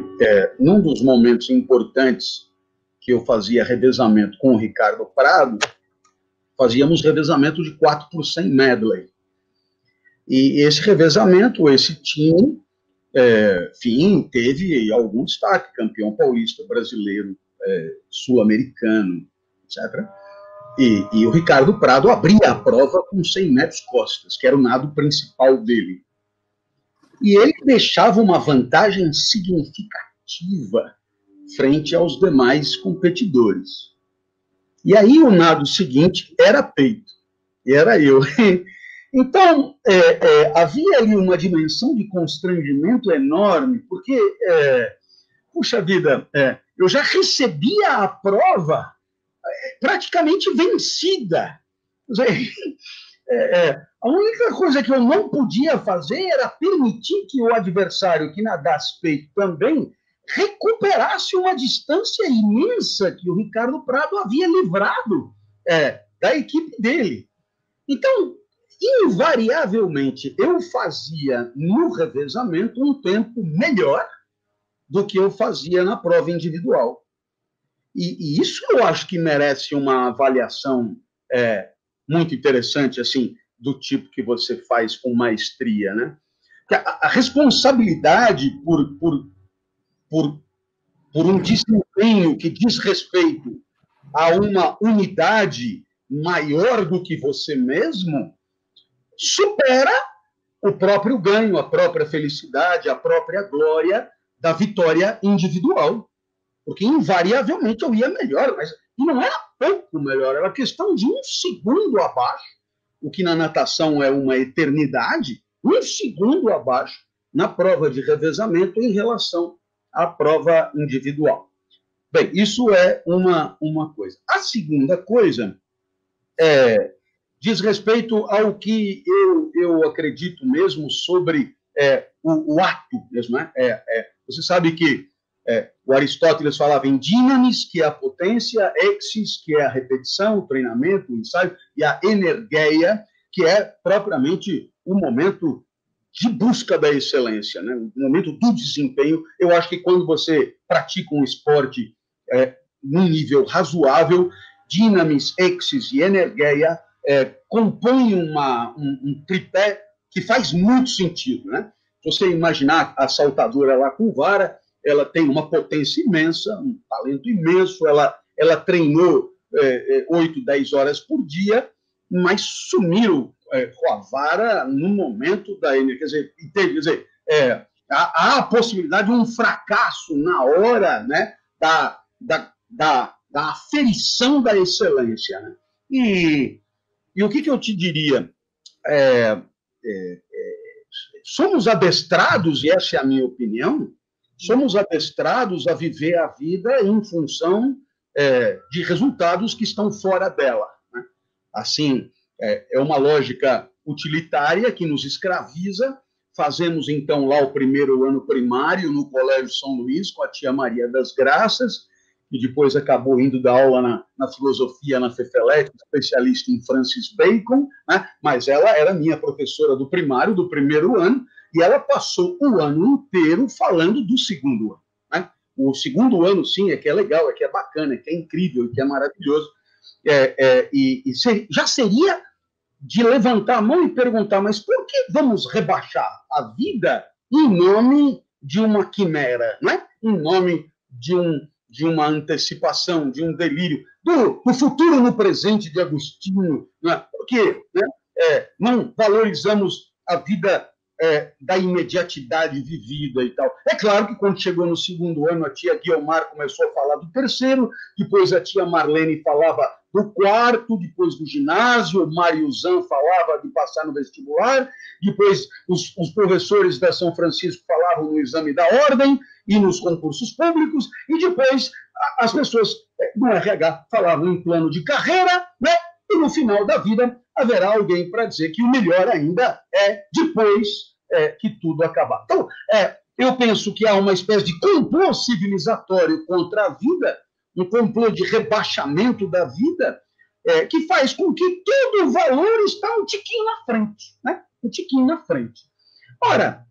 num dos momentos importantes que eu fazia revezamento com o Ricardo Prado, fazíamos revezamento de 4x100 medley. E esse revezamento, esse time, enfim, teve algum destaque, campeão paulista, brasileiro, sul-americano, etc. E o Ricardo Prado abria a prova com 100 metros costas, que era o nado principal dele. E ele deixava uma vantagem significativa frente aos demais competidores. E aí o nado seguinte era peito, e era eu. Então, havia ali uma dimensão de constrangimento enorme, porque, puxa vida, eu já recebia a prova praticamente vencida. A única coisa que eu não podia fazer era permitir que o adversário que nadasse peito também recuperasse uma distância imensa que o Ricardo Prado havia livrado da equipe dele. Então, invariavelmente, eu fazia no revezamento um tempo melhor do que eu fazia na prova individual. E isso eu acho que merece uma avaliação muito interessante, assim, do tipo que você faz com maestria, né? A responsabilidade por um desempenho que diz respeito a uma unidade maior do que você mesmo supera o próprio ganho, a própria felicidade, a própria glória da vitória individual. Porque, invariavelmente, eu ia melhor, mas não era pouco melhor, era questão de 1 segundo abaixo, o que na natação é uma eternidade, 1 segundo abaixo na prova de revezamento em relação à prova individual. Bem, isso é uma coisa. A segunda coisa diz respeito ao que eu acredito mesmo sobre o ato mesmo. Você sabe que o Aristóteles falava em dinamis, que é a potência, exis, que é a repetição, o treinamento, o ensaio, e a energeia, que é propriamente o momento de busca da excelência, né? O momento do desempenho. Eu acho que quando você pratica um esporte num nível razoável, dinamis, exis e energeia compõem um tripé que faz muito sentido, né? Se você imaginar a saltadora lá com vara, ela tem uma potência imensa, um talento imenso, ela treinou 8, 10 horas por dia, mas sumiu com a vara no momento da energia. Quer dizer, há a possibilidade de um fracasso na hora, né, da aferição da excelência, né? E o que eu te diria? Somos adestrados, e essa é a minha opinião, somos adestrados a viver a vida em função de resultados que estão fora dela, né? Assim, é uma lógica utilitária que nos escraviza. Fazemos, então, lá o primeiro ano primário no Colégio São Luís, com a tia Maria das Graças, que depois acabou indo dar aula na filosofia na FEFELEC, especialista em Francis Bacon, né? Mas ela era minha professora do primário, do primeiro ano, e ela passou o ano inteiro falando do segundo ano, né? O segundo ano, sim, é que é legal, é que é bacana, é que é incrível, é que é maravilhoso. Já seria de levantar a mão e perguntar, mas por que vamos rebaixar a vida em nome de uma quimera, não é? Em nome de uma antecipação, de um delírio, do futuro no presente de Agostinho, né? Porque não valorizamos a vida da imediatidade vivida e tal. É claro que quando chegou no segundo ano, a tia Guiomar começou a falar do terceiro, depois a tia Marlene falava do quarto, depois do ginásio, o Mário Zan falava de passar no vestibular, depois os professores da São Francisco falavam no exame da ordem e nos concursos públicos, e depois as pessoas no RH falavam em plano de carreira, né? E no final da vida haverá alguém para dizer que o melhor ainda é depois que tudo acabar. Então, eu penso que há uma espécie de complô civilizatório contra a vida, um complô de rebaixamento da vida, que faz com que todo o valor está um tiquinho na frente, né? Um tiquinho na frente. Ora,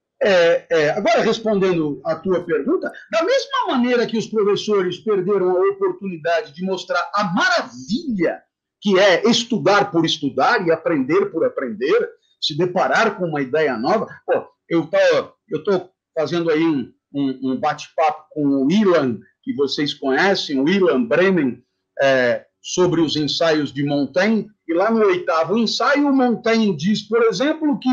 agora respondendo à tua pergunta, da mesma maneira que os professores perderam a oportunidade de mostrar a maravilha que é estudar por estudar e aprender por aprender, se deparar com uma ideia nova. Pô, eu estou fazendo aí um bate-papo com o Ilan, que vocês conhecem, o Ilan Bremen, sobre os ensaios de Montaigne, e lá no 8º ensaio, Montaigne diz, por exemplo, que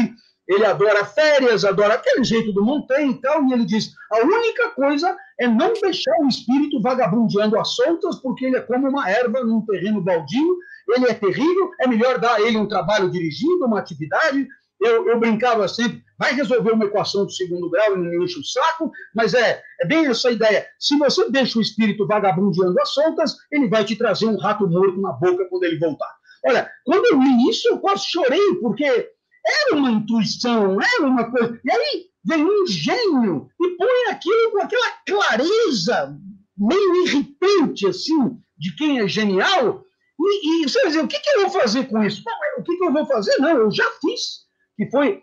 ele adora férias, adora aquele jeito do Montaigne e tal, e ele diz, a única coisa é não deixar o espírito vagabundeando às soltas, porque ele é como uma erva num terreno baldio, ele é terrível, é melhor dar a ele um trabalho dirigido, uma atividade. Eu brincava sempre, vai resolver uma equação do 2º grau e não me enche o saco, mas é bem essa ideia. Se você deixa o espírito vagabundeando às soltas, ele vai te trazer um rato morto na boca quando ele voltar. Olha, quando eu li isso, eu quase chorei, porque era uma intuição, era uma coisa. E aí vem um gênio e põe aquilo com aquela clareza meio irritante, assim, de quem é genial. E você vai dizer, o que eu vou fazer com isso? Não, o que eu vou fazer? Não, eu já fiz. Que foi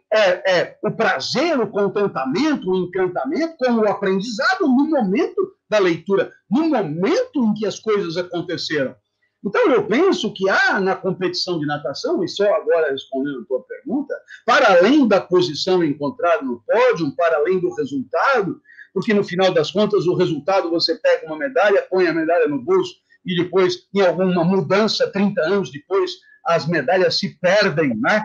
o prazer, o contentamento, o encantamento, como o aprendizado no momento da leitura, no momento em que as coisas aconteceram. Então, eu penso que há na competição de natação, e só agora respondendo a tua pergunta, para além da posição encontrada no pódio, para além do resultado, porque no final das contas, o resultado, você pega uma medalha, põe a medalha no bolso, e depois, em alguma mudança, 30 anos depois, as medalhas se perdem, né?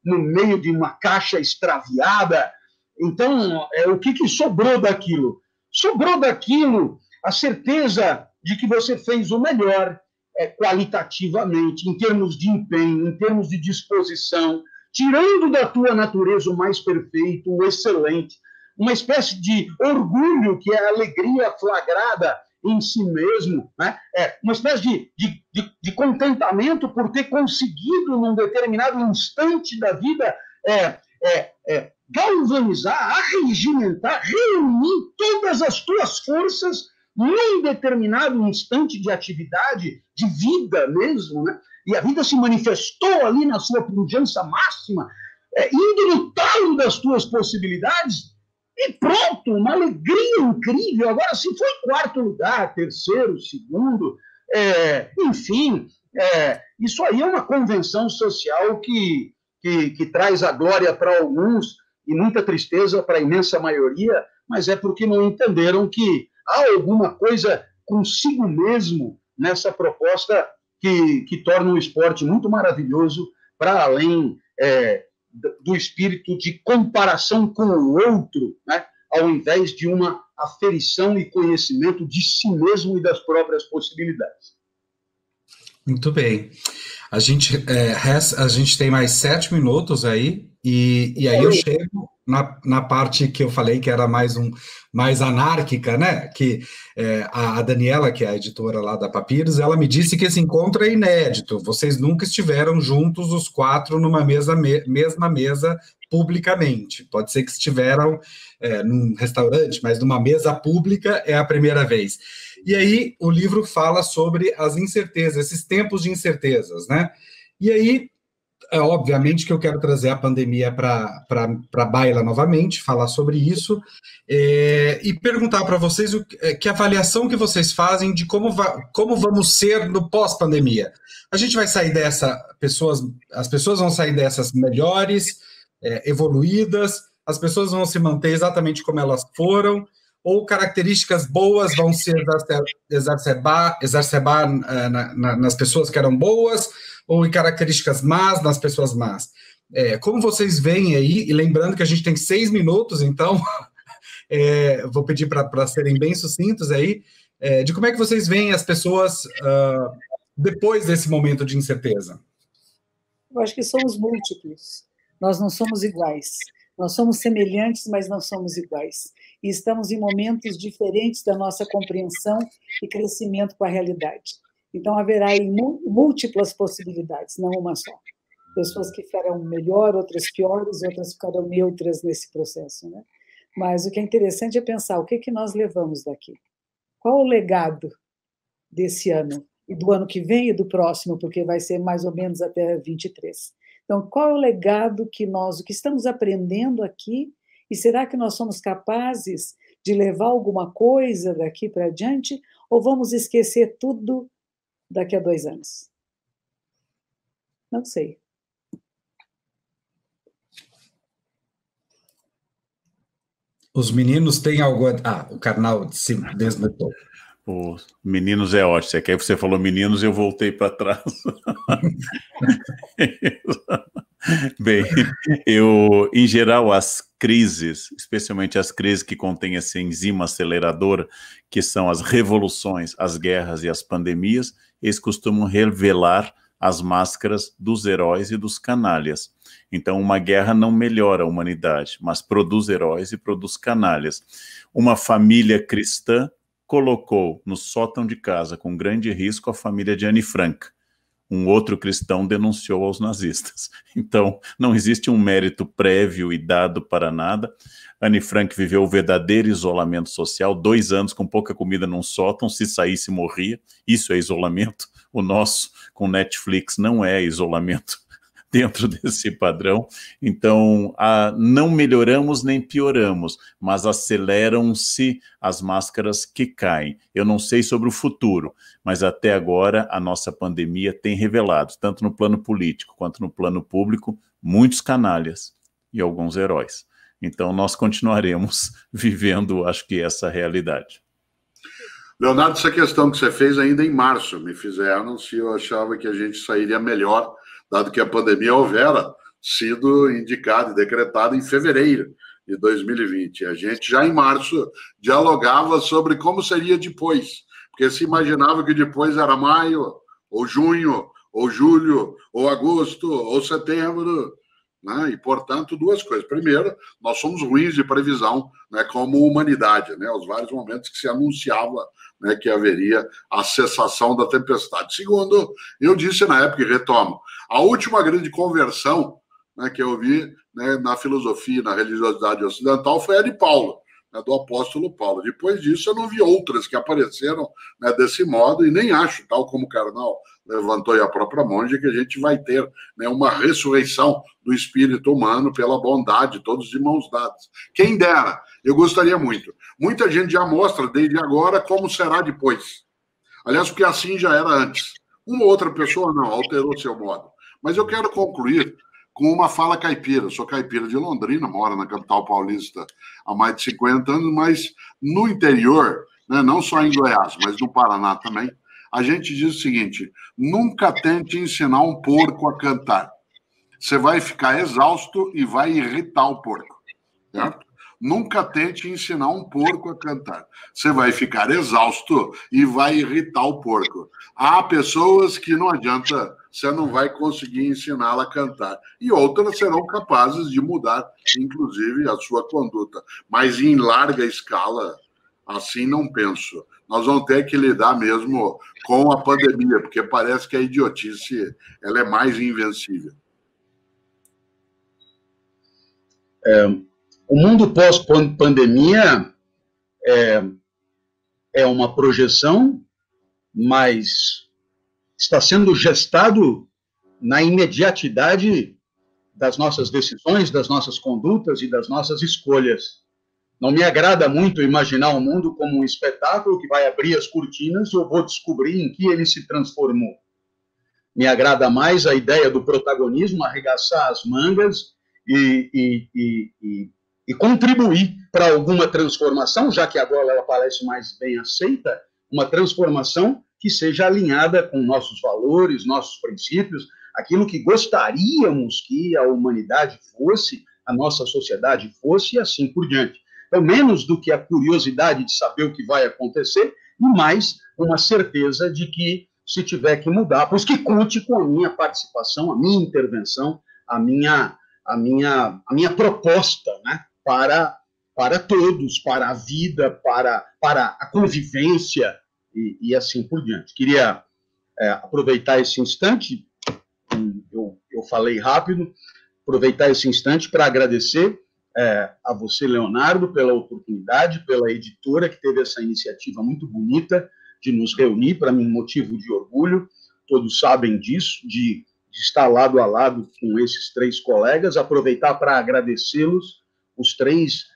No meio de uma caixa extraviada. Então, o que sobrou daquilo? Sobrou daquilo a certeza de que você fez o melhor qualitativamente, em termos de empenho, em termos de disposição, tirando da tua natureza o mais perfeito, o excelente, uma espécie de orgulho, que é a alegria flagrada em si mesmo, né? Uma espécie de contentamento por ter conseguido, num determinado instante da vida, galvanizar, arregimentar, reunir todas as tuas forças num determinado instante de atividade, de vida mesmo, né? E a vida se manifestou ali na sua pujança máxima, indo no talo das tuas possibilidades. E pronto, uma alegria incrível. Agora, se foi 4º lugar, 3º, 2º, enfim, isso aí é uma convenção social que traz a glória para alguns e muita tristeza para a imensa maioria, mas é porque não entenderam que há alguma coisa consigo mesmo nessa proposta que torna o esporte muito maravilhoso, para além do espírito de comparação com o outro, né? Ao invés de uma aferição e conhecimento de si mesmo e das próprias possibilidades. Muito bem. A gente tem mais 7 minutos aí, e aí eu chego na parte que eu falei que era mais anárquica, né? Que a Daniela, que é a editora lá da Papyrus, ela me disse que esse encontro é inédito. Vocês nunca estiveram juntos, os 4, numa mesma mesa publicamente. Pode ser que estiveram num restaurante, mas numa mesa pública é a primeira vez. E aí o livro fala sobre as incertezas, esses tempos de incertezas, né? E aí, obviamente que eu quero trazer a pandemia para a baila novamente, falar sobre isso, e perguntar para vocês que avaliação que vocês fazem de como vamos ser no pós-pandemia. A gente vai sair as pessoas vão sair dessas melhores, evoluídas, as pessoas vão se manter exatamente como elas foram, ou características boas vão se exacerbar nas pessoas que eram boas, ou em características más nas pessoas más. Como vocês veem aí, e lembrando que a gente tem 6 minutos, então vou pedir para serem bem sucintos aí, de como é que vocês veem as pessoas depois desse momento de incerteza. Eu acho que somos múltiplos, nós não somos iguais. Nós somos semelhantes, mas não somos iguais. E estamos em momentos diferentes da nossa compreensão e crescimento com a realidade. Então, haverá múltiplas possibilidades, não uma só. Pessoas que farão melhor, outras piores, outras ficarão neutras nesse processo, né? Mas o que é interessante é pensar o que nós levamos daqui. Qual o legado desse ano? E do ano que vem e do próximo, porque vai ser mais ou menos até 23. Então, qual é o legado o que estamos aprendendo aqui? E será que nós somos capazes de levar alguma coisa daqui para adiante? Ou vamos esquecer tudo daqui a 2 anos? Não sei. Os meninos têm algo... o Karnal se desmutou. Os meninos é ótimo. Que aí você falou meninos, eu voltei para trás. Bem, em geral, as crises, especialmente as crises que contêm essa enzima aceleradora, que são as revoluções, as guerras e as pandemias, eles costumam revelar as máscaras dos heróis e dos canalhas. Então, uma guerra não melhora a humanidade, mas produz heróis e produz canalhas. Uma família cristã colocou no sótão de casa, com grande risco, a família de Anne Frank. Um outro cristão denunciou aos nazistas. Então, não existe um mérito prévio e dado para nada. Anne Frank viveu o verdadeiro isolamento social, 2 anos com pouca comida num sótão, se saísse morria. Isso é isolamento. O nosso, com Netflix, não é isolamento dentro desse padrão. Então, não melhoramos nem pioramos, mas aceleram-se as máscaras que caem. Eu não sei sobre o futuro, mas até agora a nossa pandemia tem revelado, tanto no plano político quanto no plano público, muitos canalhas e alguns heróis. Então, nós continuaremos vivendo, acho que, essa realidade. Leonardo, essa questão que você fez ainda em março, me fizeram, se eu achava que a gente sairia melhor, dado que a pandemia houvera sido indicada e decretada em fevereiro de 2020. A gente já em março dialogava sobre como seria depois, porque se imaginava que depois era maio, ou junho, ou julho, ou agosto, ou setembro, né? E, portanto, 2 coisas. Primeiro, nós somos ruins de previsão, né, como humanidade, né, aos vários momentos que se anunciava, né, que haveria a cessação da tempestade. Segundo, eu disse na época, e retomo, a última grande conversão, né, que eu vi, né, na filosofia, na religiosidade ocidental, foi a de Paulo, né, do apóstolo Paulo. Depois disso, eu não vi outras que apareceram, né, desse modo, e nem acho, tal como Karnal levantou aí a própria monja, que a gente vai ter, né, uma ressurreição do espírito humano pela bondade, todos de mãos dadas. Quem dera, eu gostaria muito. Muita gente já mostra desde agora como será depois. Aliás, porque assim já era antes. Uma outra pessoa não, alterou seu modo. Mas eu quero concluir com uma fala caipira. Eu sou caipira de Londrina, moro na capital paulista há mais de 50 anos, mas no interior, né, não só em Goiás, mas no Paraná também, a gente diz o seguinte: nunca tente ensinar um porco a cantar. Você vai ficar exausto e vai irritar o porco, certo? Nunca tente ensinar um porco a cantar. Você vai ficar exausto e vai irritar o porco. Há pessoas que não adianta, você não vai conseguir ensiná-la a cantar. E outras serão capazes de mudar, inclusive, a sua conduta. Mas em larga escala, assim não penso. Nós vamos ter que lidar mesmo com a pandemia, porque parece que a idiotice ela é mais invencível. O mundo pós-pandemia é uma projeção, mas está sendo gestado na imediatidade das nossas decisões, das nossas condutas e das nossas escolhas. Não me agrada muito imaginar o mundo como um espetáculo que vai abrir as cortinas e eu vou descobrir em que ele se transformou. Me agrada mais a ideia do protagonismo, arregaçar as mangas e contribuir para alguma transformação, já que agora ela parece mais bem aceita, uma transformação que seja alinhada com nossos valores, nossos princípios, aquilo que gostaríamos que a humanidade fosse, a nossa sociedade fosse, e assim por diante. Então, menos do que a curiosidade de saber o que vai acontecer, e mais uma certeza de que, se tiver que mudar, pois que conte com a minha participação, a minha intervenção, a minha proposta, né, para todos, para a vida, para a convivência e assim por diante. Queria aproveitar esse instante, eu falei rápido, aproveitar esse instante para agradecer a você, Leonardo, pela oportunidade, pela editora que teve essa iniciativa muito bonita de nos reunir, para mim, motivo de orgulho, todos sabem disso, de estar lado a lado com esses 3 colegas, aproveitar para agradecê-los, os 3,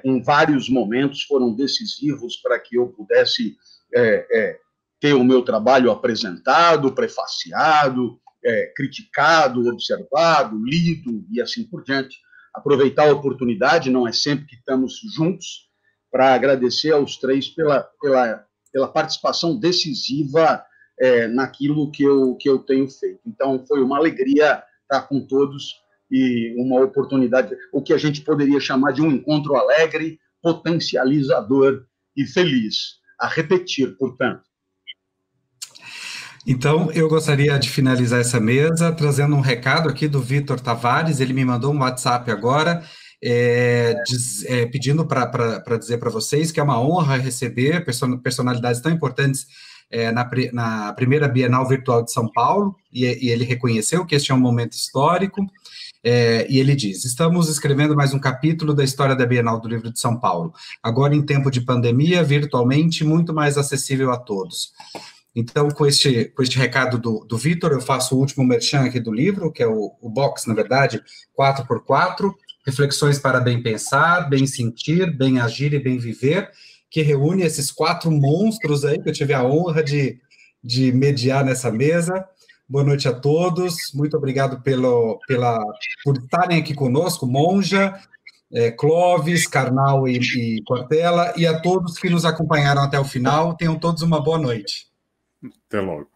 em vários momentos, foram decisivos para que eu pudesse ter o meu trabalho apresentado, prefaciado, criticado, observado, lido e assim por diante. Aproveitar a oportunidade, não é sempre que estamos juntos, para agradecer aos 3 pela participação decisiva naquilo que eu tenho feito. Então, foi uma alegria estar com todos e uma oportunidade, o que a gente poderia chamar de um encontro alegre, potencializador e feliz. A repetir, portanto. Então, eu gostaria de finalizar essa mesa trazendo um recado aqui do Vitor Tavares. Ele me mandou um WhatsApp agora, pedindo para dizer para vocês que é uma honra receber personalidades tão importantes na primeira Bienal Virtual de São Paulo, e ele reconheceu que este é um momento histórico, e ele diz: estamos escrevendo mais um capítulo da história da Bienal do Livro de São Paulo, agora em tempo de pandemia, virtualmente, muito mais acessível a todos. Então, com este recado do Vitor, eu faço o último merchan aqui do livro, que é o box, na verdade, 4x4, Reflexões para Bem Pensar, Bem Sentir, Bem Agir e Bem Viver, que reúne esses 4 monstros aí, que eu tive a honra de mediar nessa mesa. Boa noite a todos, muito obrigado por estarem aqui conosco, Monja, Clóvis, Karnal e Cortella, e a todos que nos acompanharam até o final. Tenham todos uma boa noite. Até logo.